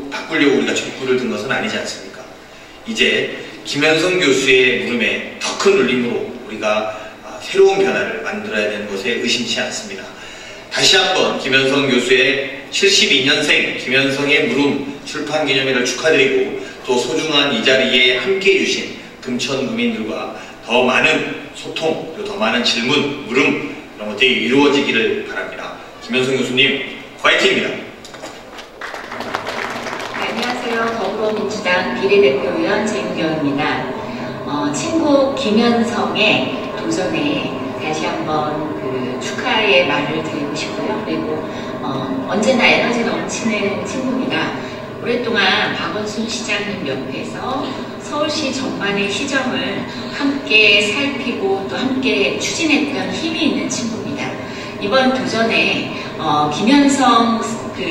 바꾸려고 우리가 촛불을 든 것은 아니지 않습니까? 이제 김현성 교수의 물음에 더 큰 울림으로 우리가 새로운 변화를 만들어야 되는 것에 의심치 않습니다. 다시 한번 김현성 교수의 72년생 김현성의 물음 출판 기념회를 축하드리고, 또 소중한 이 자리에 함께해 주신 금천 구민들과 더 많은 소통, 그리고 더 많은 질문, 물음 이런 것들이 이루어지기를 바랍니다. 김현성 교수님 화이팅입니다. 안녕하세요. 더불어민주당 비례대표위원 재윤경입니다. 친구 김현성의 도전에 다시 한번 축하의 말을 드리고 싶고요. 그리고 언제나 에너지 넘치는 친구입니다. 오랫동안 박원순 시장님 옆에서 서울시 전반의 시정을 함께 살피고 또 함께 추진했던 힘이 있는 친구입니다. 이번 도전에 김현성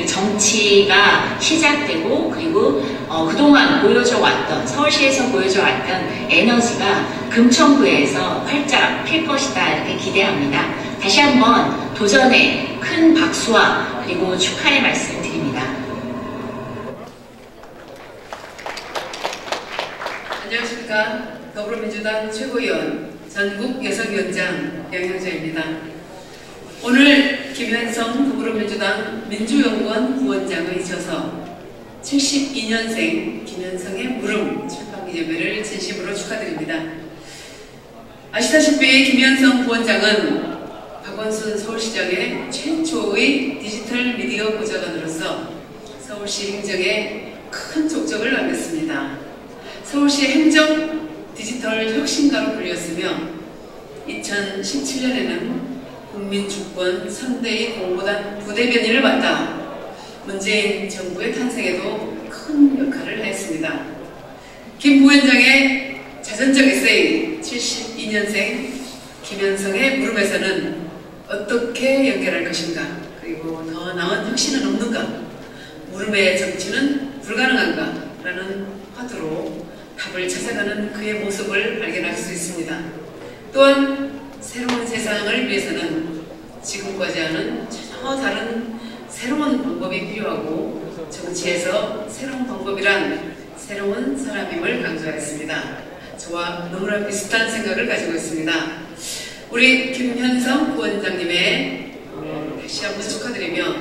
정치가 시작되고, 그리고 그동안 보여져 왔던, 서울시에서 보여져 왔던 에너지가 금천구에서 활짝 필 것이다, 이렇게 기대합니다. 다시 한번 도전에 큰 박수와 그리고 축하의 말씀 드립니다. 안녕하십니까. 더불어민주당 최고위원, 전국여성위원장 양현정입니다. 오늘 김현성 더불어민주당 민주연구원 부원장을 이셔서 72년생 김현성의 물음 출판기념회를 진심으로 축하드립니다. 아시다시피 김현성 부원장은 박원순 서울시장의 최초의 디지털 미디어 보좌관으로서 서울시 행정에 큰 족적을 남겼습니다. 서울시 행정 디지털 혁신가로 불렸으며 2017년에는 국민주권 선대위 공보단 부대변인을 맡아 문재인 정부의 탄생에도 큰 역할을 했습니다. 김 부원장의 자전적 에세이 72년생 김현성의 물음에서는 어떻게 연결할 것인가, 그리고 더 나은 혁신은 없는가, 물음의 정치는 불가능한가 라는 화두로 답을 찾아가는 그의 모습을 발견할 수 있습니다. 또한 새로운 세상을 위해서는 지금까지와는 전혀 다른 새로운 방법이 필요하고, 정치에서 새로운 방법이란 새로운 사람임을 강조했습니다. 저와 너무나 비슷한 생각을 가지고 있습니다. 우리 김현성 부원장님의 다시 한번 축하드리며,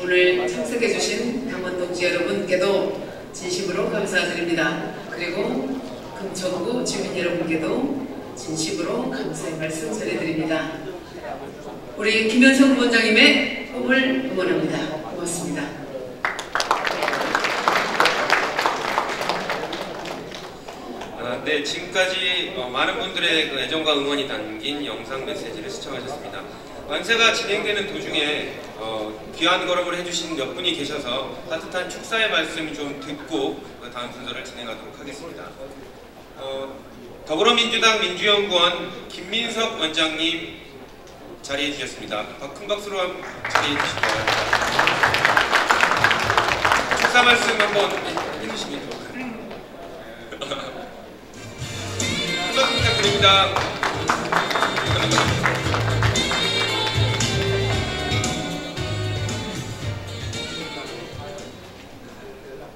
오늘 참석해주신 당원 동지 여러분께도 진심으로 감사드립니다. 그리고 금천구 주민 여러분께도 진심으로 감사의 말씀 전해드립니다. 우리 김현성 부원장님의 꿈을 응원합니다. 고맙습니다. 네, 지금까지 많은 분들의 애정과 응원이 담긴 영상 메시지를 시청하셨습니다. 행사가 진행되는 도중에 귀한 걸음을 해주신 몇 분이 계셔서 따뜻한 축사의 말씀 좀 듣고 다음 순서를 진행하도록 하겠습니다. 더불어민주당 민주연구원 김민석 원장님 자리해 주셨습니다. 큰 박수로 자리해 주시기 바랍니다. 축사 말씀 한번 해주시면 큰 박수 부탁드립니다.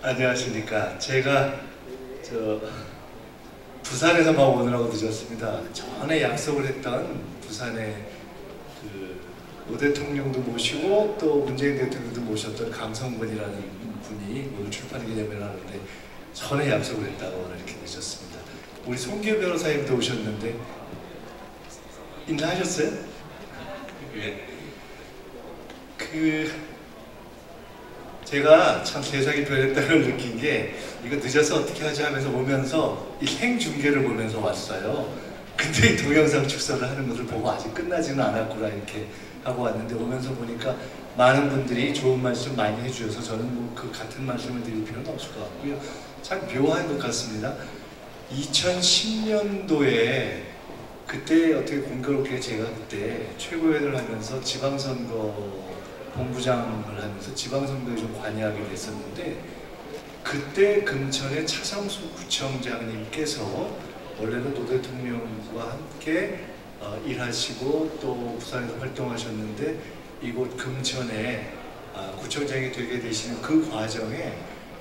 안녕하십니까. 제가 부산에서만 오느라고 늦었습니다. 전에 약속을 했던 부산에 오 대통령도 모시고 또 문재인 대통령도 모셨던 강성근이라는 분이 오늘 출판 기념회를 하는데 전에 약속을 했다가 오늘 이렇게 늦었습니다. 우리 송기호 변호사님도 오셨는데 인사하셨어요? 네. 제가 참 세상이 변했다는 걸 느낀 게, 이거 늦어서 어떻게 하지 하면서 오면서 이 생중계를 보면서 왔어요. 근데 이 동영상 축사를 하는 것을 보고 아직 끝나지는 않았구나 이렇게 하고 왔는데, 오면서 보니까 많은 분들이 좋은 말씀 많이 해주셔서 저는 뭐 그 같은 말씀을 드릴 필요는 없을 것 같고요. 참 묘한 것 같습니다. 2010년도에 그때 어떻게 공교롭게 제가 그때 최고위원을 하면서 지방선거 본부장을 하면서 지방선거에 좀 관여하게 됐었는데 그때 금천의 차성수 구청장님께서 원래는 노 대통령과 함께 일하시고 또 부산에서 활동하셨는데 이곳 금천에 구청장이 되게 되시는 그 과정에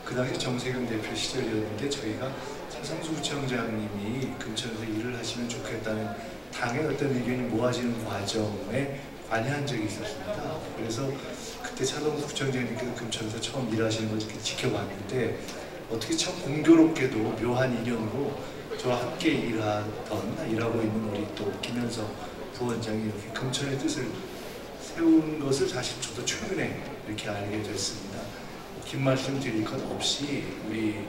그 당시 정세균 대표 시절이었는데 저희가 차성수 구청장님이 금천에서 일을 하시면 좋겠다는 당의 어떤 의견이 모아지는 과정에 관여한 적이 있었습니다. 그래서 그때 차성수 구청장님께서 금천에서 처음 일하시는 걸 이렇게 지켜봤는데 어떻게 참 공교롭게도 묘한 인연으로 저와 함께 일하고 있는 우리 또 김현석 부원장이 이렇게 금천의 뜻을 세운 것을 사실 저도 최근에 이렇게 알게 됐습니다. 긴 말씀 드릴 것 없이 우리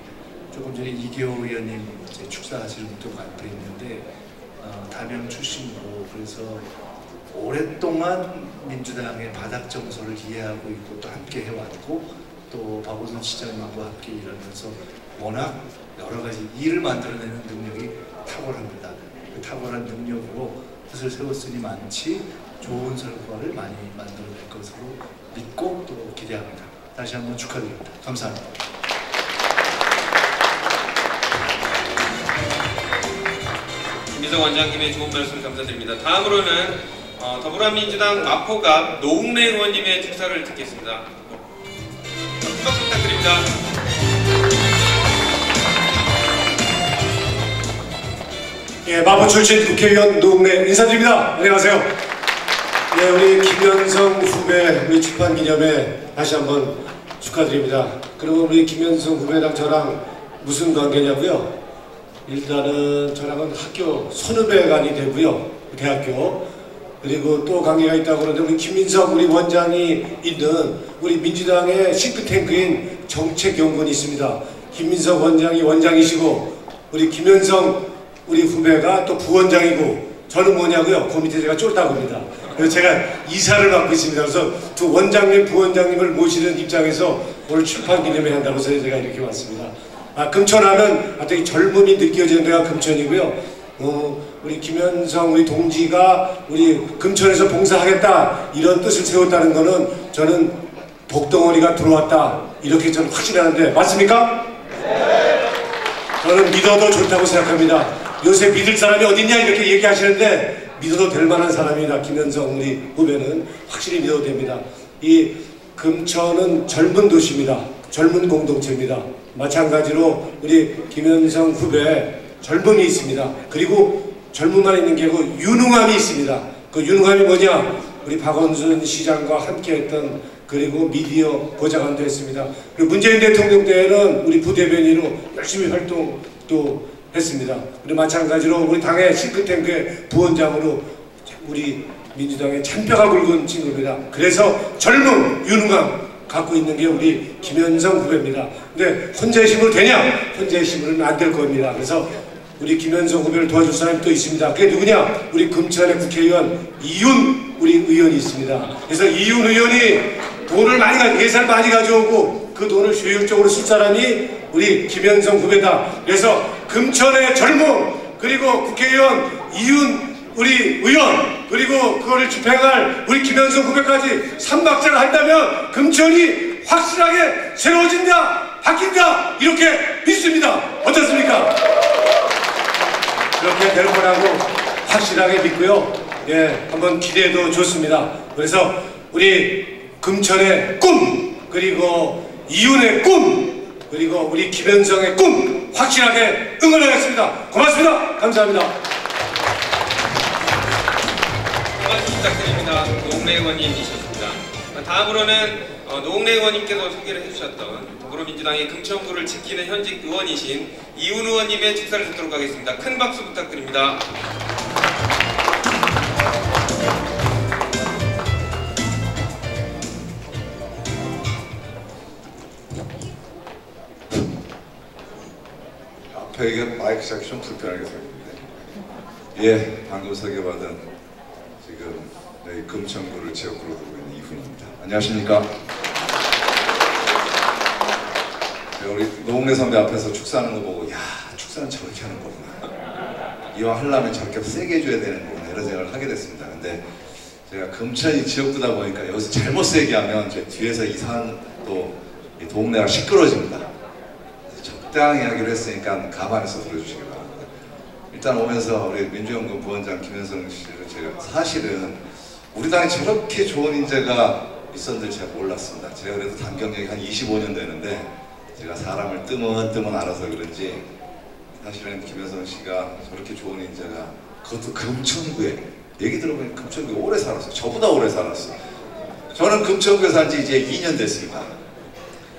조금 전에 이계호 의원님 축사하시는 분도 앞에 있는데 담양 출신으로 그래서 오랫동안 민주당의 바닥 정서를 이해하고 있고 또 함께 해왔고 또 박원순 시장님과 함께 일하면서 워낙 여러 가지 일을 만들어내는 능력이 탁월합니다. 그 탁월한 능력으로 뜻을 세웠으니 많지 좋은 결과를 많이 만들어낼 것으로 믿고 또 기대합니다. 다시 한번 축하드립니다. 감사합니다. 김민석 원장님의 좋은 말씀 감사드립니다. 다음으로는 더불어민주당 마포갑 노웅래 의원님의 축사를 듣겠습니다. 큰 박수 부탁드립니다. 예, 마포 출신 국회의원 노웅래 인사드립니다. 안녕하세요. 예, 우리 김현성 후배 우리 출판 기념회 다시 한번 축하드립니다. 그리고 우리 김현성 후배랑 저랑 무슨 관계냐고요? 일단은 저랑은 학교 선후배간이 되고요. 대학교. 그리고 또 관계가 있다고 그러는데 우리 김민석 우리 원장이 있는 우리 민주당의 싱크탱크인 정책연구원이 있습니다. 김민석 원장이 원장이시고 우리 김현성 우리 후배가 또 부원장이고 저는 뭐냐고요? 그 밑에 제가 쫄다고 합니다. 그래서 제가 이사를 맡고 있습니다. 그래서 두 원장님, 부원장님을 모시는 입장에서 오늘 출판 기념회 한다고 해서 제가 이렇게 왔습니다. 금천하면 되게 젊음이 느껴지는 데가 금천이고요. 우리 김현성 우리 동지가 우리 금천에서 봉사하겠다 이런 뜻을 세웠다는 거는 저는 복덩어리가 들어왔다 이렇게 저는 확신하는데 맞습니까? 네. 저는 믿어도 좋다고 생각합니다. 요새 믿을 사람이 어딨냐 이렇게 얘기하시는데 믿어도 될 만한 사람이다. 김현성 우리 후배는 확실히 믿어도 됩니다. 이 금천은 젊은 도시입니다. 젊은 공동체입니다. 마찬가지로 우리 김현성 후배 젊음이 있습니다. 그리고 젊음만 있는 게 아니고 유능함이 있습니다. 그 유능함이 뭐냐? 우리 박원순 시장과 함께했던 그리고 미디어 보좌관도 했습니다. 그리고 문재인 대통령 때에는 우리 부대변인으로 열심히 활동도 했습니다. 그리고 마찬가지로 우리 당의 싱크탱크의 부원장으로 우리 민주당의 잔뼈가 굵은 친구입니다. 그래서 젊음, 유능함 갖고 있는 게 우리 김현성 후배입니다. 근데 혼자의 힘으로 되냐? 혼자의 힘으로는 안 될 겁니다. 그래서 우리 김현성 후배를 도와줄 사람이 또 있습니다. 그게 누구냐? 우리 금천의 국회의원 이윤 우리 의원이 있습니다. 그래서 이윤 의원이 돈을 예산을 많이 가져오고 그 돈을 효율적으로 쓸 사람이 우리 김현성 후배다. 그래서 금천의 젊음 그리고 국회의원 이윤 우리 의원 그리고 그거를 집행할 우리 김현성 후배까지 3박자를 한다면 금천이 확실하게 새로워진다 바뀐다 이렇게 믿습니다. 어떻습니까? 그렇게 될 거라고 확실하게 믿고요. 예, 한번 기대해도 좋습니다. 그래서 우리 금천의 꿈 그리고 이윤의 꿈 그리고 우리 김현성의 꿈 확실하게 응원하겠습니다. 고맙습니다. 감사합니다. 말씀 부탁드립니다. 노웅래 의원님이셨습니다. 다음으로는 노웅래 의원님께서 소개를 해주셨던 더불어민주당의 금천구를 지키는 현직 의원이신 이윤 의원님의 축사를 듣도록 하겠습니다. 큰 박수 부탁드립니다. 앞에 이게 마이크 잡기 좀 불편하게 생겼는데 예, 방금 소개받은 지금 저희 금천구를 지역구로 두고 있는 이훈입니다. 안녕하십니까? 우리 노웅래 선배 앞에서 축사하는 거 보고 야, 축사는 저렇게 하는 거구나. 이왕 하려면 저렇게 세게 해줘야 되는 거구나 이런 생각을 하게 됐습니다. 근데 제가 금천이 지역구다 보니까 여기서 잘못 얘기하면 제 뒤에서 이상한 또 동네가 시끄러집니다. 적당히 하기로 했으니까 가만히서 들어주시기 바랍니다. 일단 오면서 우리 민주연금 부원장 김현성 씨를 제가 사실은 우리 당에 저렇게 좋은 인재가 있었는지 제가 몰랐습니다. 제가 그래도 당 경력이 한 25년 되는데 제가 사람을 뜨문뜨문 알아서 그런지 사실은 김현성 씨가 저렇게 좋은 인재가 그것도 금천구에 얘기 들어보니 금천구에 오래 살았어요. 저보다 오래 살았어요. 저는 금천구에 산 지 이제 2년 됐습니다.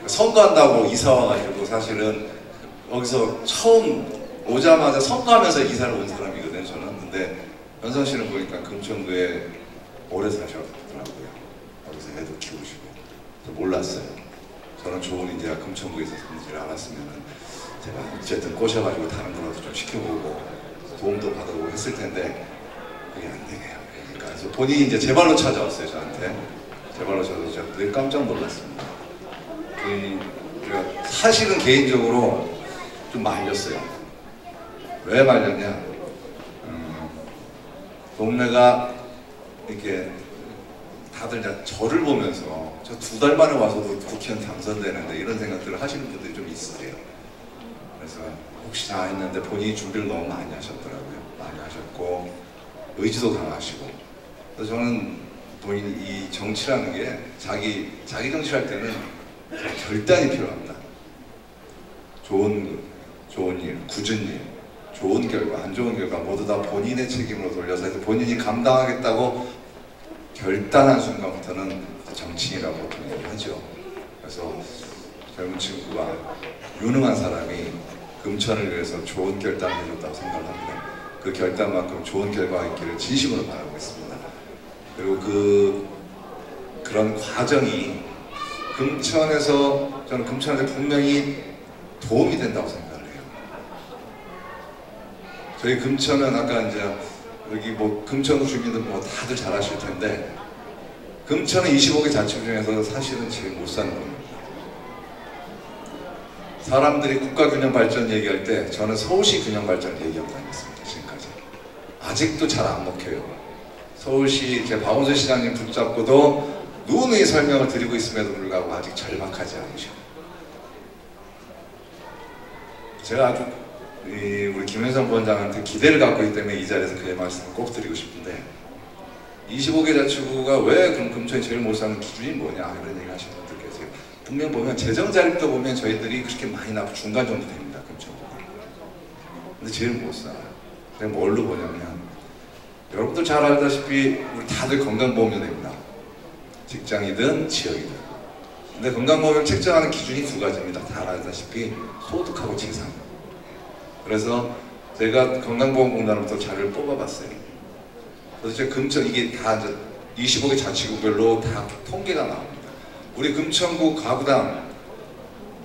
선거한다고 이사 와가지고 사실은 여기서 처음 오자마자 선거하면서 이사를 온 사람이거든요. 저는. 근데 현성 씨는 보니까 금천구에 오래 사셨더라고요. 여기서 애도 키우시고. 몰랐어요. 저는 좋은 인재가 금천구에 있었는지를 알았으면 제가 어쨌든 꼬셔가지고 다른 거라도 좀 시켜보고 도움도 받아보고 했을 텐데 그게 안 되네요. 그러니까 그래서 본인이 이제 제 발로 찾아왔어요. 저한테. 제 발로 찾아와서 제가 늘 깜짝 놀랐습니다. 사실은 개인적으로 좀 말렸어요. 왜 말렸냐? 동네가 이렇게 다들 저를 보면서 저 2달 만에 와서도 국회의원 당선되는데 이런 생각들을 하시는 분들이 좀 있으세요. 그래서 혹시나 했는데 본인이 준비를 너무 많이 하셨더라고요. 많이 하셨고 의지도 강하시고. 그래서 저는 본인이 이 정치라는 게 자기 정치할 때는 결단이 필요합니다. 좋은 일, 굳은 일, 좋은 결과, 안 좋은 결과 모두 다 본인의 책임으로 돌려서 해서 본인이 감당하겠다고 결단한 순간부터는 정치인이라고 하죠. 그래서 젊은 친구가 유능한 사람이 금천을 위해서 좋은 결단을 해줬다고 생각을 합니다. 그 결단만큼 좋은 결과가 있기를 진심으로 바라고 있습니다. 그리고 그런 과정이 금천에서 저는 금천한테 분명히 도움이 된다고 생각을 해요. 저희 금천은 아까 이제 여기 뭐 금천 주민들 뭐 다들 잘 아실 텐데 금천은 25개 자치 중에서 사실은 제일 못 사는 겁니다. 사람들이 국가균형 발전 얘기할 때 저는 서울시 균형 발전 얘기하고 다녔습니다. 지금까지. 아직도 잘 안 먹혀요. 서울시 제 박원순 시장님 붙잡고도 누누이 설명을 드리고 있음에도 불구하고 아직 절박하지 않으셔. 제가 아주 우리 김현성 부원장한테 기대를 갖고 있기 때문에 이 자리에서 그의 말씀을 꼭 드리고 싶은데 25개 자치구가 왜 그럼 금천이 제일 못 사는 기준이 뭐냐 이런 얘기 하시는 분들 계세요. 분명 보면 재정 자립도 보면 저희들이 그렇게 많이 나고 중간 정도 됩니다. 금천구가. 근데 제일 못 사. 내가 뭘로 보냐면 여러분들 잘 알다시피 우리 다들 건강보험료 냅니다. 직장이든 지역이든. 근데 건강보험료 책정하는 기준이 2가지입니다. 다 알다시피 소득하고 재산. 그래서 제가 건강보험공단으로부터 자료를 뽑아봤어요. 그래서 제가 금천 이게 다 이제 25개 자치구별로 다 통계가 나옵니다. 우리 금천구 가구당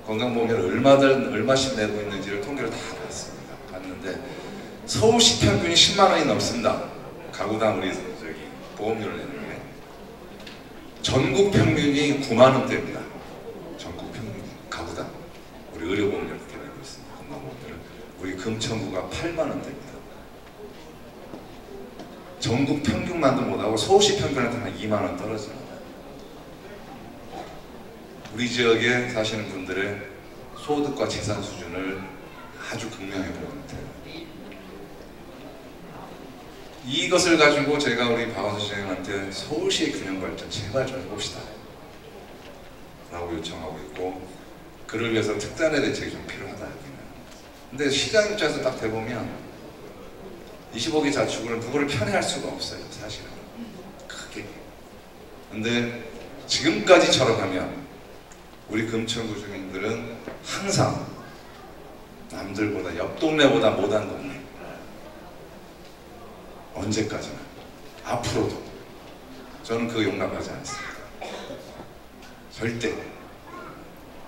건강보험료를 얼마씩 내고 있는지를 통계를 다 봤습니다. 봤는데 서울시 평균이 10만 원이 넘습니다. 가구당 우리 보험료를 내는 게. 전국 평균이 9만 원대입니다. 전국 평균 가구당 우리 의료보험료 이렇게 내고 있습니다. 건강보험료를. 우리 금천구가 8만 원대입니다. 전국 평균만도 못하고 서울시 평균한테 한 2만 원 떨어집니다. 우리 지역에 사시는 분들의 소득과 재산 수준을 아주 극명해 보입니다. 이것을 가지고 제가 우리 박원순 시장님한테 서울시의 균형 발전 제발 좀 해봅시다 라고 요청하고 있고 그를 위해서 특단의 대책이 좀 필요하다. 근데 시장 입장에서 딱 대보면 25개 자치구는 누구를 편애할 수가 없어요. 사실은 크게. 근데 지금까지처럼 하면 우리 금천구 주민들은 항상 남들보다 옆 동네보다 못한 동네. 언제까지나 앞으로도 저는 그거 용납하지 않습니다. 절대.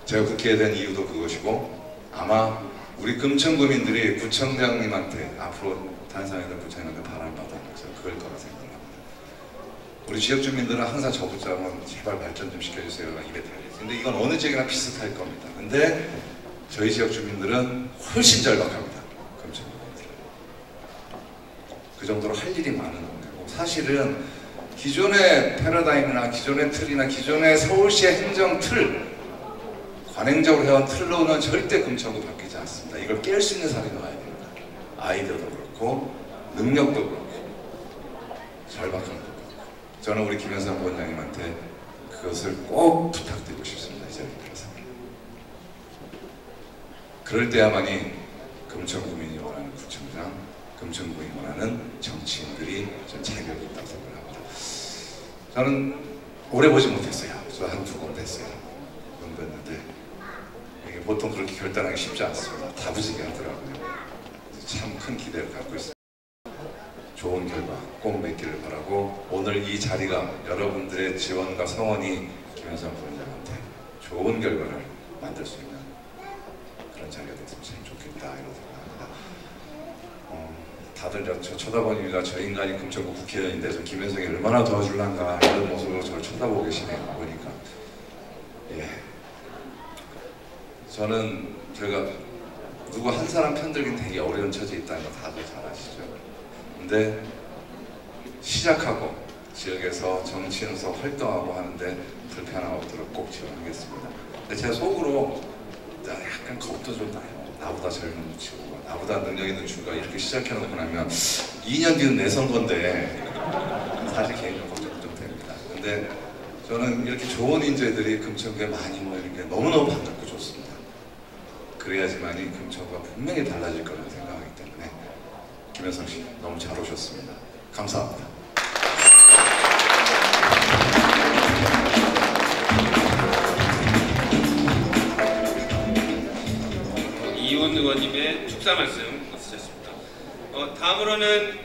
제가 국회에 된 이유도 그것이고 아마 우리 금천구민들이 구청장님한테 앞으로 탄생하는 구청장님한테 바람을 받아서 그럴 거라 생각합니다. 우리 지역 주민들은 항상 저 붙잡으면 제발 발전 좀 시켜주세요 입에 달리지. 근데 이건 어느 지역이나 비슷할 겁니다. 근데 저희 지역 주민들은 훨씬 절박합니다. 금천구민들. 그 정도로 할 일이 많은 동네고 사실은 기존의 패러다임이나 기존의 틀이나 기존의 서울시의 행정 틀, 관행적으로 해온 틀로는 절대 금천구 바뀌지 않습니다. 이걸 깰 수 있는 사람이 나와야 됩니다. 아이디어도 그렇고 능력도 그렇고 절박함도 그렇고. 저는 우리 김현성 부원장님한테 그것을 꼭 부탁드리고 싶습니다. 이 자리에서. 그럴 때야만이 금천구민이 원하는 구청장, 금천구민이 원하는 정치인들이 좀 자격이 있다고 생각합니다. 저는 오래 보지 못했어요. 저 한 2번 됐어요. 정도 했는데 이게 보통 그렇게 결단하기 쉽지 않습니다. 다부지게 하더라고요. 참 큰 기대를 갖고 있습니다. 좋은 결과 꼭 맺기를 바라고, 오늘 이 자리가 여러분들의 지원과 성원이 김현성 부원장한테 좋은 결과를 만들 수 있는 그런 자리가 됐으면 참 좋겠다 이런 생각합니다. 다들 저 쳐다보니까 저 인간이 금천구 국회의원인데 저 김현성이 얼마나 도와줄란가 이런 모습으로 저를 쳐다보고 계시네요. 보니까. 예. 저는 제가 누구 한 사람 편들긴 되게 어려운 처지에 있다는 거 다들 잘 아시죠? 근데 시작하고 지역에서 정치인으로서 활동하고 하는데 불편함 없도록 꼭 지원하겠습니다. 근데 제가 속으로 약간 겁도 좀 나요. 나보다 젊은 친구가, 나보다 능력 있는 친구가 이렇게 시작해놓고 나면 2년 뒤는 내 선거인데 사실 개인적으로 걱정이 좀 됩니다. 근데 저는 이렇게 좋은 인재들이 금천구에 많이 모이는 게 너무너무 반갑고 좋습니다. 그래야지만이 금천구가 분명히 달라질 거라는 생각하기 때문에 김현성 씨 너무 잘 오셨습니다. 감사합니다. 이원 의원님의 축사 말씀 있으셨습니다. 다음으로는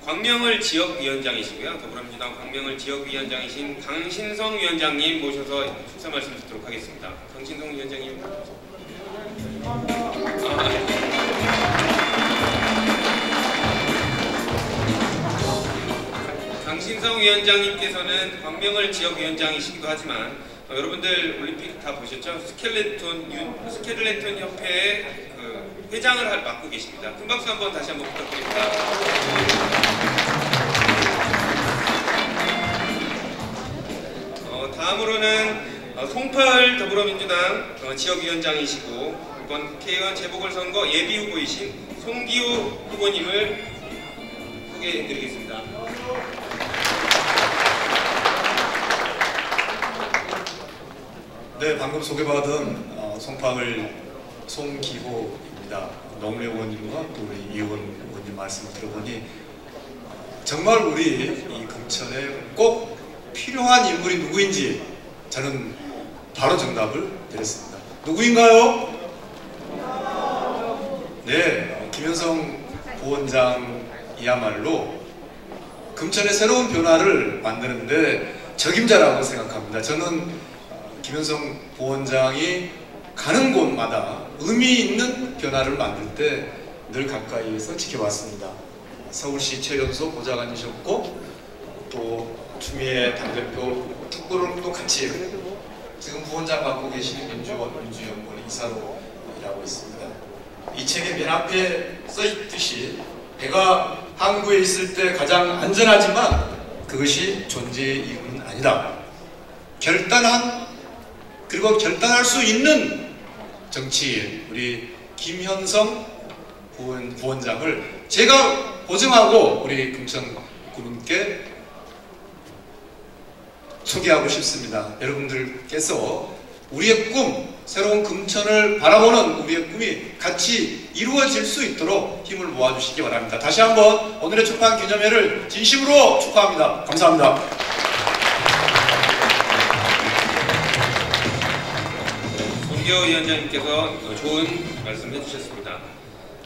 광명을 지역위원장이시고요. 더불어민주당 광명을 지역위원장이신 강신성 위원장님 모셔서 축사 말씀 듣도록 하겠습니다. 강신성 위원장님. 강신성 위원장님께서는 광명을 지역위원장이시기도 하지만 여러분들 올림픽 다 보셨죠? 스켈레톤 협회의 그 회장을 맡고 계십니다. 큰 박수 한번 다시 한번 부탁드립니다. 다음으로는 송파을 더불어민주당 지역위원장이시고 이번 국회의원 재보궐선거 예비후보이신 송기호 후보님을 소개해드리겠습니다. 네, 방금 소개받은 송파을 송기호입니다. 노무래 의원님과 또 우리 이원 의원님 말씀을 들어보니 정말 우리 이 금천에 꼭 필요한 인물이 누구인지 저는 바로 정답을 내렸습니다. 누구인가요? 네, 김현성 부원장이야말로 금천의 새로운 변화를 만드는데 적임자라고 생각합니다. 저는 김현성 부원장이 가는 곳마다 의미 있는 변화를 만들 때 늘 가까이에서 지켜봤습니다. 서울시 최연소 보좌관이셨고 또 추미애 당대표 특보를 같이 지금 부원장 맡고 계신 민주연구원 이사로 일하고 있습니다. 이 책의 맨 앞에 써있듯이 배가 항구에 있을 때 가장 안전하지만 그것이 존재의 이유는 아니다. 결단한 그리고 결단할 수 있는 정치인 우리 김현성 부원장을 제가 보증하고 우리 금천 구민께 소개하고 싶습니다. 여러분들께서 우리의 꿈, 새로운 금천을 바라보는 우리의 꿈이 같이 이루어질 수 있도록 힘을 모아주시기 바랍니다. 다시 한번 오늘의 출판 기념회를 진심으로 축하합니다. 감사합니다. 송기호 위원장님께서 좋은 말씀 해주셨습니다.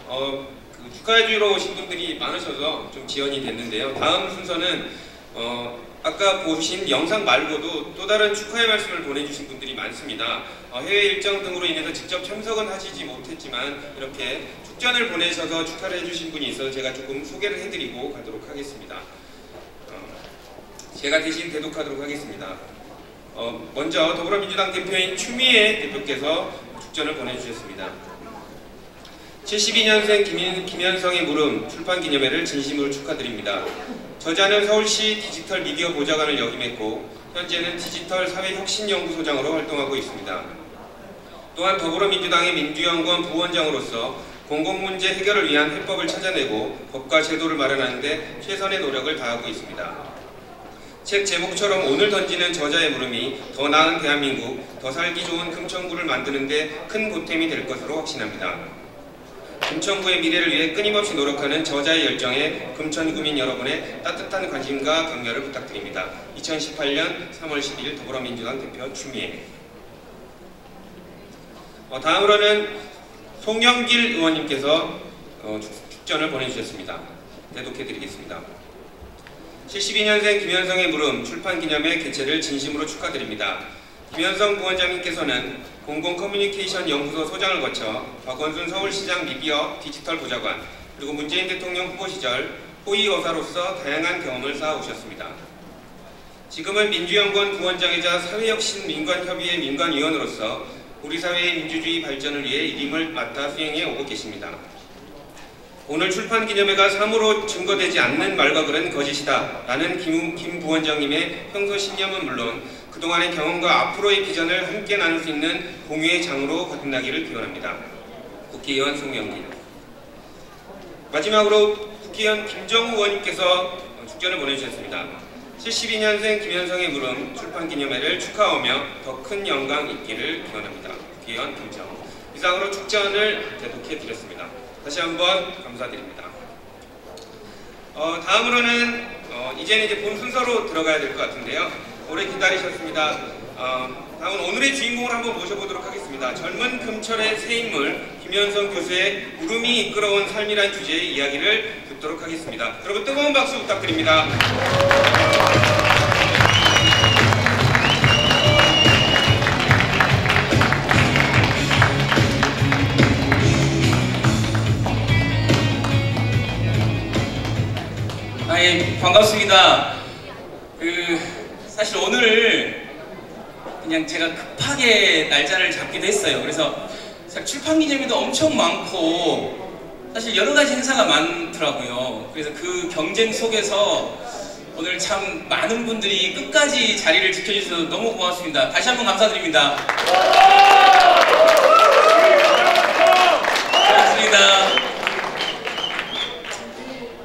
그 축하해주러 오신 분들이 많으셔서 좀 지연이 됐는데요. 다음 순서는 아까 보신 영상 말고도 또 다른 축하의 말씀을 보내주신 분들이 많습니다. 해외 일정 등으로 인해서 직접 참석은 하시지 못했지만 이렇게 축전을 보내셔서 축하를 해주신 분이 있어서 제가 조금 소개를 해드리고 가도록 하겠습니다. 제가 대신 대독하도록 하겠습니다. 먼저 더불어민주당 대표인 추미애 대표께서 축전을 보내주셨습니다. 72년생 김현성의 물음 출판기념회를 진심으로 축하드립니다. 저자는 서울시 디지털 미디어 보좌관을 역임했고 현재는 디지털 사회혁신연구소장으로 활동하고 있습니다. 또한 더불어민주당의 민주연구원 부원장으로서 공공문제 해결을 위한 해법을 찾아내고 법과 제도를 마련하는 데 최선의 노력을 다하고 있습니다. 책 제목처럼 오늘 던지는 저자의 물음이 더 나은 대한민국, 더 살기 좋은 금천구를 만드는 데 큰 보탬이 될 것으로 확신합니다. 금천구의 미래를 위해 끊임없이 노력하는 저자의 열정에 금천구민 여러분의 따뜻한 관심과 격려를 부탁드립니다. 2018년 3월 10일 더불어민주당 대표 추미애. 다음으로는 송영길 의원님께서 축전을 보내주셨습니다. 대독해드리겠습니다. 72년생 김현성의 물음 출판기념회 개최를 진심으로 축하드립니다. 김현성 부원장님께서는 공공커뮤니케이션 연구소 소장을 거쳐 박원순 서울시장 미디어 디지털 보좌관 그리고 문재인 대통령 후보 시절 호위여사로서 다양한 경험을 쌓아오셨습니다. 지금은 민주연구원 부원장이자 사회혁신 민관협의회 민관위원으로서 우리 사회의 민주주의 발전을 위해 일임을 맡아 수행해 오고 계십니다. 오늘 출판기념회가 사무로 증거되지 않는 말과 글은 거짓이다 라는 김 부원장님의 평소 신념은 물론 그동안의 경험과 앞으로의 비전을 함께 나눌 수 있는 공유의 장으로 거듭나기를 기원합니다. 국회의원 송영길. 마지막으로 국회의원 김정우 의원님께서 축전을 보내주셨습니다. 72년생 김현성의 물음 출판기념회를 축하하며 더 큰 영광 있기를 기원합니다. 국회의원 김정우. 이상으로 축전을 대독해드렸습니다. 다시 한번 감사드립니다. 다음으로는 이제는 이제 본 순서로 들어가야 될 것 같은데요. 오래 기다리셨습니다. 다음은 오늘의 주인공을 한번 모셔보도록 하겠습니다. 젊은 금철의 새 인물 김현성 교수의 물음이 이끌어온 삶이란 주제의 이야기를 듣도록 하겠습니다. 여러분 뜨거운 박수 부탁드립니다. 예, 반갑습니다. 사실 오늘 그냥 제가 급하게 날짜를 잡기도 했어요. 그래서 출판기념회도 엄청 많고 사실 여러 가지 행사가 많더라고요. 그래서 그 경쟁 속에서 오늘 참 많은 분들이 끝까지 자리를 지켜주셔서 너무 고맙습니다. 다시 한번 감사드립니다. 고맙습니다.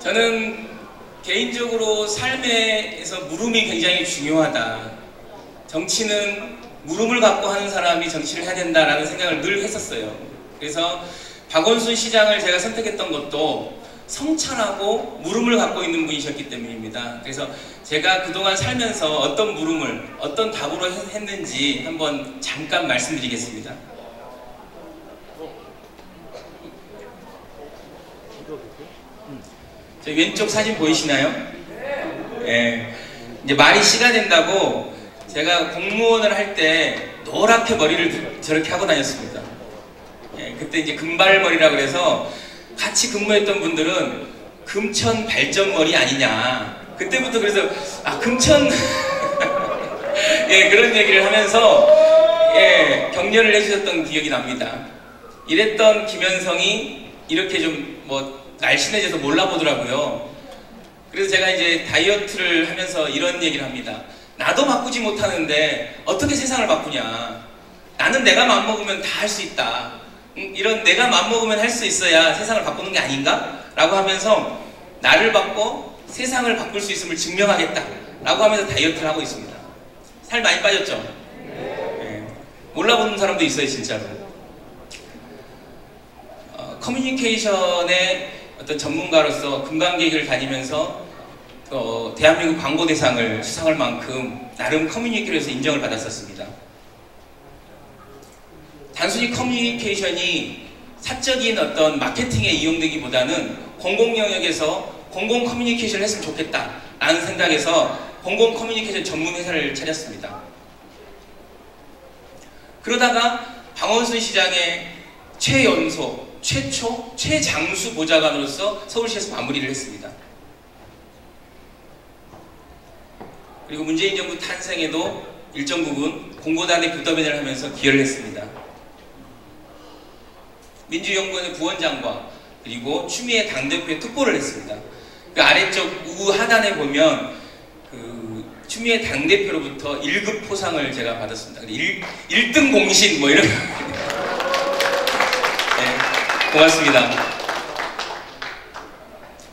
저는 개인적으로 삶에서 물음이 굉장히 중요하다. 정치는 물음을 갖고 하는 사람이 정치를 해야 된다라는 생각을 늘 했었어요. 그래서 박원순 시장을 제가 선택했던 것도 성찰하고 물음을 갖고 있는 분이셨기 때문입니다. 그래서 제가 그동안 살면서 어떤 물음을 어떤 답으로 했는지 한번 잠깐 말씀드리겠습니다. 저 왼쪽 사진 보이시나요? 네. 이제 말이 씨가 된다고 제가 공무원을 할 때 노랗게 머리를 저렇게 하고 다녔습니다. 네. 그때 이제 금발머리라 그래서 같이 근무했던 분들은 금천 발전머리 아니냐. 그때부터 그래서 금천 예, 그런 얘기를 하면서 예, 격려를 해주셨던 기억이 납니다. 이랬던 김현성이 이렇게 좀 날씬해져서 몰라보더라고요. 그래서 제가 이제 다이어트를 하면서 이런 얘기를 합니다. 나도 바꾸지 못하는데 어떻게 세상을 바꾸냐. 나는 내가 맘먹으면 다 할 수 있다. 이런 내가 맘먹으면 할 수 있어야 세상을 바꾸는 게 아닌가? 라고 하면서 나를 바꿔 세상을 바꿀 수 있음을 증명하겠다. 라고 하면서 다이어트를 하고 있습니다. 살 많이 빠졌죠? 네. 몰라보는 사람도 있어요, 진짜로. 커뮤니케이션의 어떤 전문가로서 금강계획을 다니면서 대한민국 광고대상을 수상할 만큼 나름 커뮤니케이션에서 인정을 받았었습니다. 단순히 커뮤니케이션이 사적인 어떤 마케팅에 이용되기보다는 공공 영역에서 공공 커뮤니케이션을 했으면 좋겠다 라는 생각에서 공공 커뮤니케이션 전문 회사를 차렸습니다. 그러다가 박원순 시장의 최연소, 최초, 최장수 보좌관으로서 서울시에서 마무리를 했습니다. 그리고 문재인 정부 탄생에도 일정 부분 공보단의 부더맨을 하면서 기여를 했습니다. 민주연구원의 부원장과 그리고 추미애 당대표의 특보를 했습니다. 그 아래쪽 우하단에 보면 그 추미애 당대표로부터 1급 포상을 제가 받았습니다. 1등 공신 뭐 이런. 네, 고맙습니다.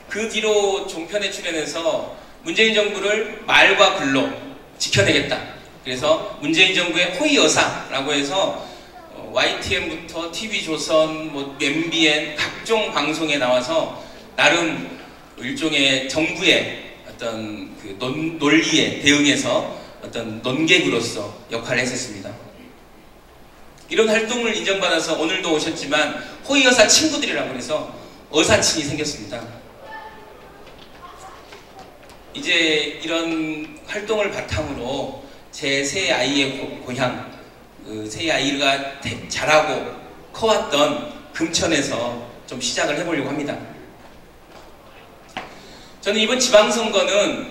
그 뒤로 종편에 출연해서 문재인 정부를 말과 글로 지켜내겠다. 그래서 문재인 정부의 호의 여사라고 해서 YTN부터 TV조선, 뭐 MBN 각종 방송에 나와서 나름 일종의 정부의 어떤 그 논리에 대응해서 어떤 논객으로서 역할을 했었습니다. 이런 활동을 인정받아서 오늘도 오셨지만 호의 여사 친구들이라고 해서 어사친이 생겼습니다. 이제 이런 활동을 바탕으로 제 세 아이의 고향, 그 세 아이가 자라고 커왔던 금천에서 좀 시작을 해보려고 합니다. 저는 이번 지방선거는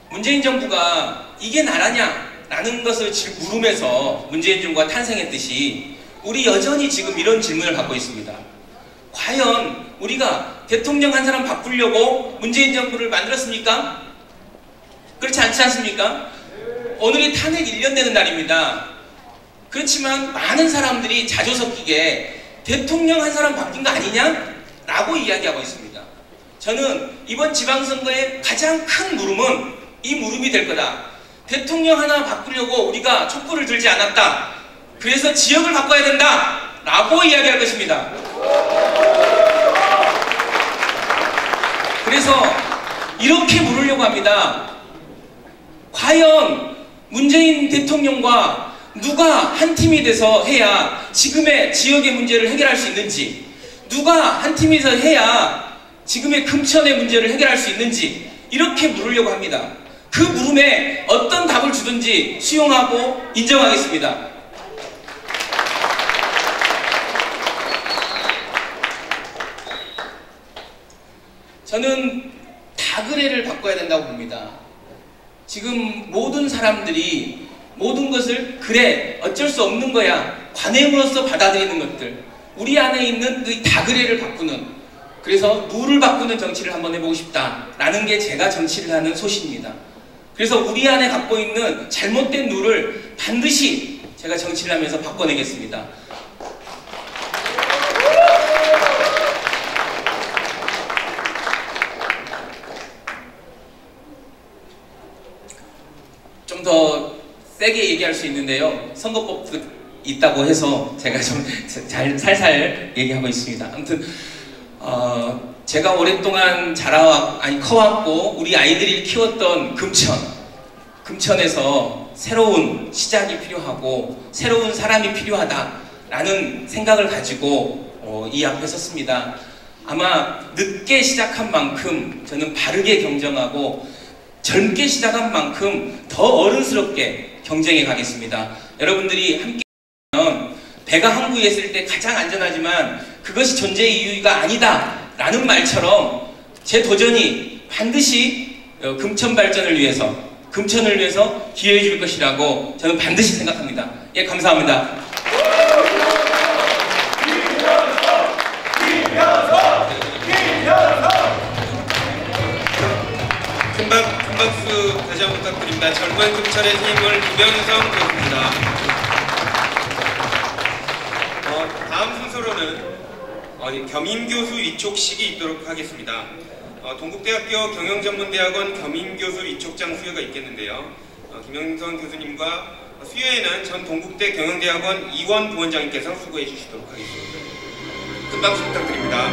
문재인 정부가 이게 나라냐 라는 것을 물으면서 문재인 정부가 탄생했듯이 우리 여전히 지금 이런 질문을 갖고 있습니다. 과연 우리가 대통령 한 사람 바꾸려고 문재인 정부를 만들었습니까? 그렇지 않지 않습니까? 오늘이 탄핵 1년 되는 날입니다. 그렇지만 많은 사람들이 자주 섞이게 대통령 한 사람 바뀐 거 아니냐? 라고 이야기하고 있습니다. 저는 이번 지방선거의 가장 큰 물음은 이 물음이 될 거다. 대통령 하나 바꾸려고 우리가 촛불을 들지 않았다. 그래서 지역을 바꿔야 된다. 라고 이야기할 것입니다. 그래서 이렇게 물으려고 합니다. 과연 문재인 대통령과 누가 한 팀이 돼서 해야 지금의 지역의 문제를 해결할 수 있는지, 누가 한 팀에서 해야 지금의 금천의 문제를 해결할 수 있는지 이렇게 물으려고 합니다. 그 물음에 어떤 답을 주든지 수용하고 인정하겠습니다. 저는 다그레를 바꿔야 된다고 봅니다. 지금 모든 사람들이 모든 것을 그래 어쩔 수 없는 거야 관행으로서 받아들이는 것들, 우리 안에 있는 그 다그레를 바꾸는, 그래서 룰을 바꾸는 정치를 한번 해보고 싶다라는 게 제가 정치를 하는 소신입니다. 그래서 우리 안에 갖고 있는 잘못된 룰을 반드시 제가 정치를 하면서 바꿔내겠습니다. 좀 더 세게 얘기할 수 있는데요. 선거법도 있다고 해서 제가 좀 살살 얘기하고 있습니다. 아무튼 제가 오랫동안 커왔고 우리 아이들이 키웠던 금천에서 새로운 시작이 필요하고 새로운 사람이 필요하다라는 생각을 가지고 이 앞에 섰습니다. 아마 늦게 시작한 만큼 저는 바르게 경쟁하고 젊게 시작한 만큼 더 어른스럽게 경쟁해 가겠습니다. 여러분들이 함께 하면 배가 항구에 있을 때 가장 안전하지만 그것이 존재의 이유가 아니다 라는 말처럼 제 도전이 반드시 금천 발전을 위해서, 금천을 위해서 기여해 줄 것이라고 저는 반드시 생각합니다. 예, 감사합니다. 큰 박수 다시 한번 부탁드립니다. 젊은 금천의 힘을 김현성 교수입니다. 다음 순서로는 겸임교수 위촉식이 있도록 하겠습니다. 동국대학교 경영전문대학원 겸임교수 위촉장 수여가 있겠는데요. 김현성 교수님과 수여에는 전 동국대 경영대학원 이원 부원장님께서 수고해 주시도록 하겠습니다. 큰 박수 부탁드립니다.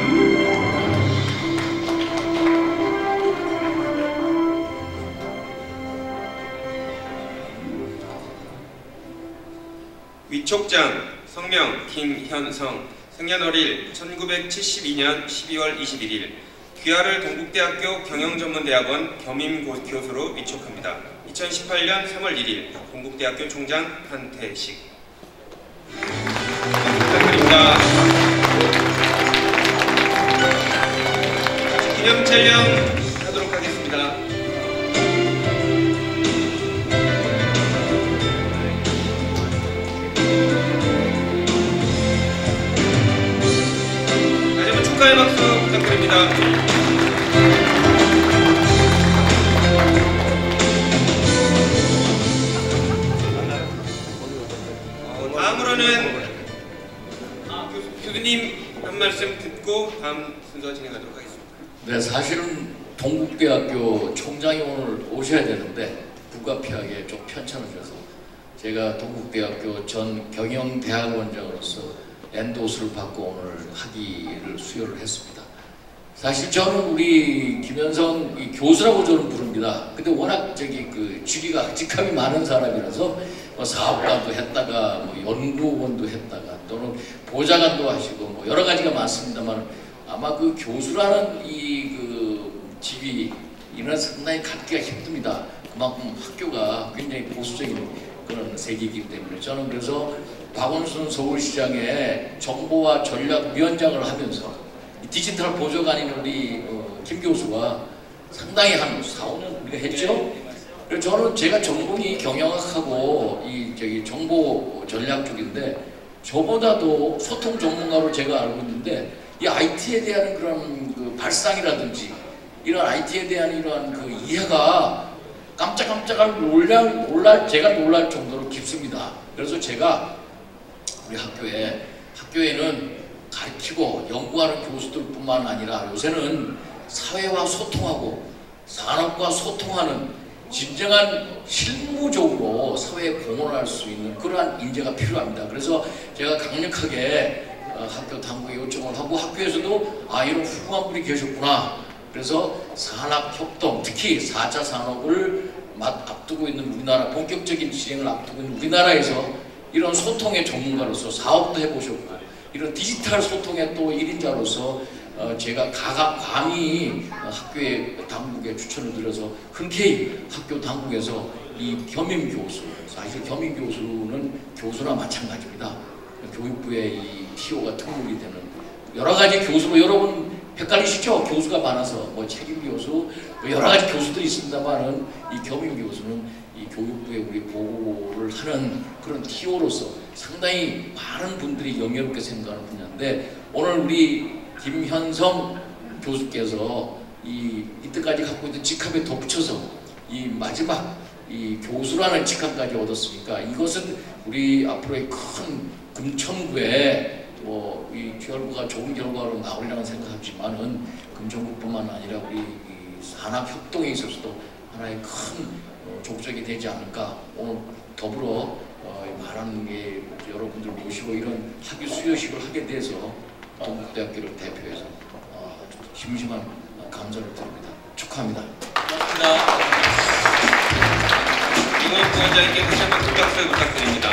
위촉장 성명 김현성, 생년월일 1972년 12월 21일, 귀하를 동국대학교 경영전문대학원 겸임교수로 위촉합니다. 2018년 3월 1일 동국대학교 총장 한태식. 부탁드립니다. 기념 촬영 하도록 하겠습니다. 다시 한번 축하의 박수 부탁드립니다. 그러면은 교수님 한 말씀 듣고 다음 순서 진행하도록 하겠습니다. 네, 사실은 동국대학교 총장이 오늘 오셔야 되는데 불가피하게 좀 편찮으셔서 제가 동국대학교 전 경영대학원장으로서 엔도스를 받고 오늘 학위를 수여를 했습니다. 사실 저는 우리 김현성 교수라고 저는 부릅니다. 근데 워낙 직함이 많은 사람이라서 뭐 사업관도 했다가 뭐 연구원도 했다가 또는 보좌관도 하시고 뭐 여러 가지가 많습니다만 아마 그 교수라는 직위 이는 상당히 갖기가 힘듭니다. 그만큼 학교가 굉장히 보수적인 그런 세계이기 때문에 저는 그래서 박원순 서울시장의 정보와 전략위원장을 하면서 디지털 보좌관인 우리 김 교수가 상당히 한 4-5년 우리가 했죠. 그래서 저는 제가 전공이 경영학하고 정보 전략 쪽인데 저보다도 소통 전문가로 제가 알고 있는데 이 IT에 대한 그런 발상이라든지 이런 IT에 대한 이러한 이해가 깜짝깜짝 제가 놀랄 정도로 깊습니다. 그래서 제가 우리 학교에는 가르치고 연구하는 교수들뿐만 아니라 요새는 사회와 소통하고 산업과 소통하는 진정한 실무적으로 사회에 공헌할 수 있는 그러한 인재가 필요합니다. 그래서 제가 강력하게 학교 당국에 요청을 하고 학교에서도 이런 훌륭한 분이 계셨구나. 그래서 산학협동, 특히 4차 산업을 앞두고 있는 우리나라, 본격적인 진행을 앞두고 있는 우리나라에서 이런 소통의 전문가로서 사업도 해보셨고 이런 디지털 소통의 또 1인자로서 제가 감히 학교의 당국에 추천을 드려서 흔쾌히 학교 당국에서 이 겸임 교수, 사실 겸임 교수는 교수나 마찬가지입니다. 교육부의 이 TO가 특목이 되는 여러 가지 교수로 여러분 헷갈리시죠? 교수가 많아서 뭐 책임 교수, 여러 가지 교수들이 있습니다만은 이 겸임 교수는 이 교육부에 우리 보고를 하는 그런 TO로서 상당히 많은 분들이 영예롭게 생각하는 분야인데 오늘 우리 김현성 교수께서 이때까지 갖고 있던 직함에 덧붙여서 이 마지막 이 교수라는 직함까지 얻었으니까 이것은 우리 앞으로의 큰 금천구에 이 결과가 좋은 결과로 나오리라고 생각하지만은 금천구뿐만 아니라 우리 산학협동에 있어서도 하나의 큰 족적이 되지 않을까. 오늘 더불어 많은 여러분들 모시고 이런 학위 수여식을 하게 돼서 동국대학교를 대표해서 심심한 감사를 드립니다. 축하합니다. 고맙습니다. 이건 부원장님께 다시 한번 큰 박수 부탁드립니다.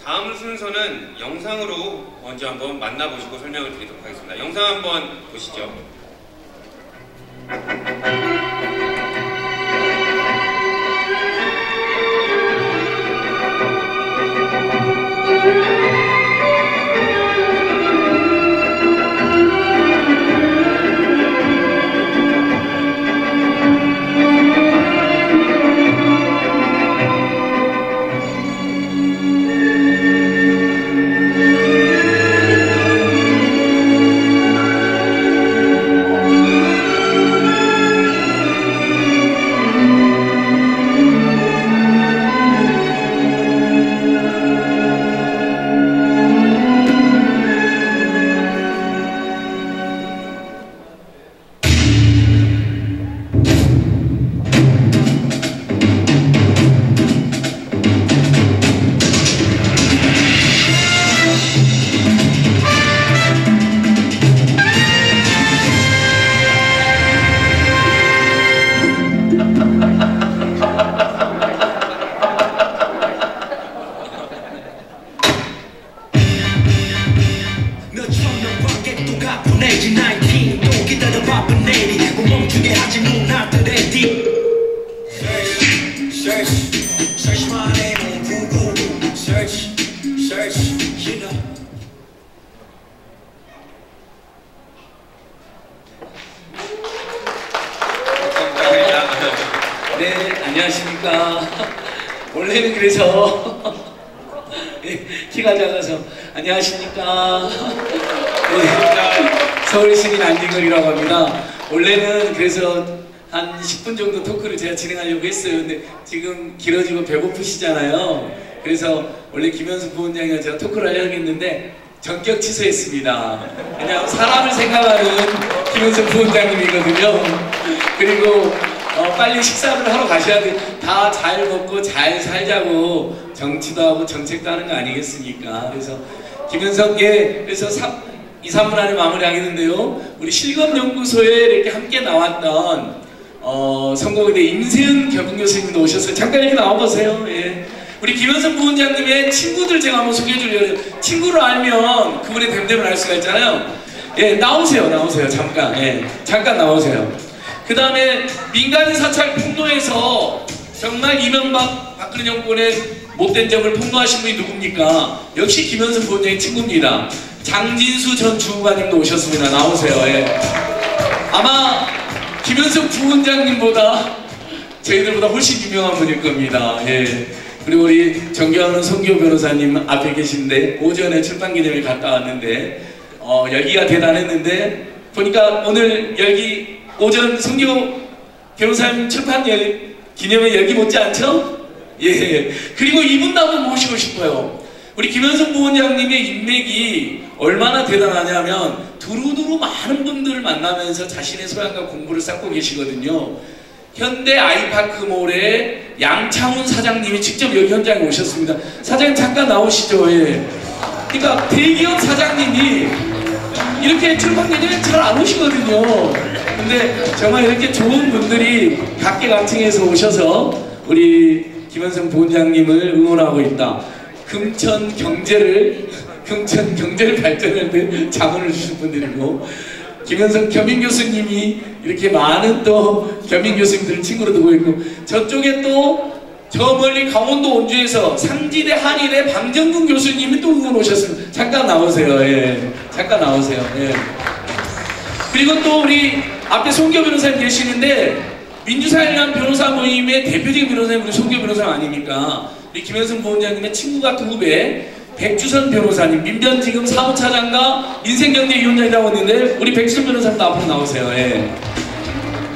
다음 순서는 영상으로 먼저 한번 만나보시고 설명을 드리도록 하겠습니다. 영상 한번 보시죠. 원래는 그래서 키가 작아서 안녕하십니까. 네, 서울시민 안진걸이라고 합니다. 원래는 그래서 한 10분 정도 토크를 제가 진행하려고 했어요. 근데 지금 길어지고 배고프시잖아요. 그래서 원래 김현석 부원장이랑 제가 토크를 하려고 했는데 전격 취소했습니다. 왜냐하면 사람을 생각하는 김현석 부원장님이거든요. 그리고 빨리 식사를 하러 가셔야 돼. 다 잘 먹고 잘 살자고 정치도 하고 정책도 하는 거 아니겠습니까? 그래서 김현석에 그래서 2, 3분 안에 마무리하겠는데요. 우리 실검연구소에 이렇게 함께 나왔던 성공회대 임세은 겸임 교수님도 오셨어요. 잠깐 이렇게 나와보세요. 예. 우리 김현석 부원장님의 친구들 제가 한번 소개해주려고. 친구를 알면 그분의 됨됨을 알 수가 있잖아요. 예, 나오세요. 잠깐. 예, 잠깐 나오세요. 그 다음에 민간인 사찰 폭로에서 정말 이명박 박근혜 정권의 못된 점을 폭로하신 분이 누굽니까? 역시 김현석 부원장의 친구입니다. 장진수 전 주무관님도 오셨습니다. 나오세요. 예. 아마 김현석 부원장님보다 저희들보다 훨씬 유명한 분일 겁니다. 예. 그리고 우리 정겨운 송기호 변호사님 앞에 계신데 오전에 출판기념회 갔다 왔는데 열기가 대단했는데 보니까 오늘 열기 오전 송기호 변호사님 출판 기념회 열기 못지 않죠? 예. 그리고 이분도 한번 모시고 싶어요. 우리 김현석 부원장님의 인맥이 얼마나 대단하냐면 두루두루 많은 분들을 만나면서 자신의 소양과 공부를 쌓고 계시거든요. 현대 아이파크몰의 양창훈 사장님이 직접 여기 현장에 오셨습니다. 사장님 잠깐 나오시죠. 예. 그러니까 대기업 사장님이 이렇게 출판기념회 잘 안 오시거든요. 근데 정말 이렇게 좋은 분들이 각계각층에서 오셔서 우리 김현석 부원장님을 응원하고 있다. 금천 경제를 발전하는데 자문을 주신 분들이고 김현석 겸임 교수님이 이렇게 많은 또 겸임 교수님들을 친구로 두고 있고 저쪽에 또 저 멀리 강원도 원주에서 상지대 한의대 방정근 교수님이 또 응원 오셨습니다. 잠깐 나오세요. 예. 잠깐 나오세요. 예. 그리고 또 우리 앞에 송기호 변호사님 계시는데 민주사회란 변호사 모임의 대표적인 변호사님 우리 송기호 변호사 아닙니까? 우리 김현석 부원장님의 친구 같은 후배 백주선 변호사님 민변지검 사무차장과 인생경제위원장이라고 했는데 우리 백주선 변호사님도 앞으로 나오세요. 예.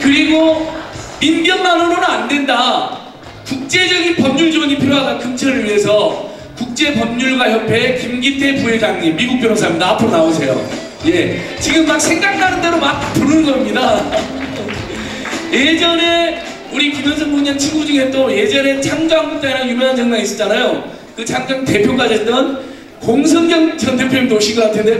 그리고 민변만으로는 안 된다. 국제적인 법률 지원이 필요하다. 금천을 위해서 국제법률가협회 김기태 부회장님 미국 변호사입니다. 앞으로 나오세요. 예. 지금 막 생각나는 대로 막 부르는 겁니다. 예전에 우리 김현석 부원장 친구 중에 또 예전에 창조한국 때라는 유명한 장난 있었잖아요. 그 창조한 대표가 됐던 공성경 전 대표님도 오신 것 같은데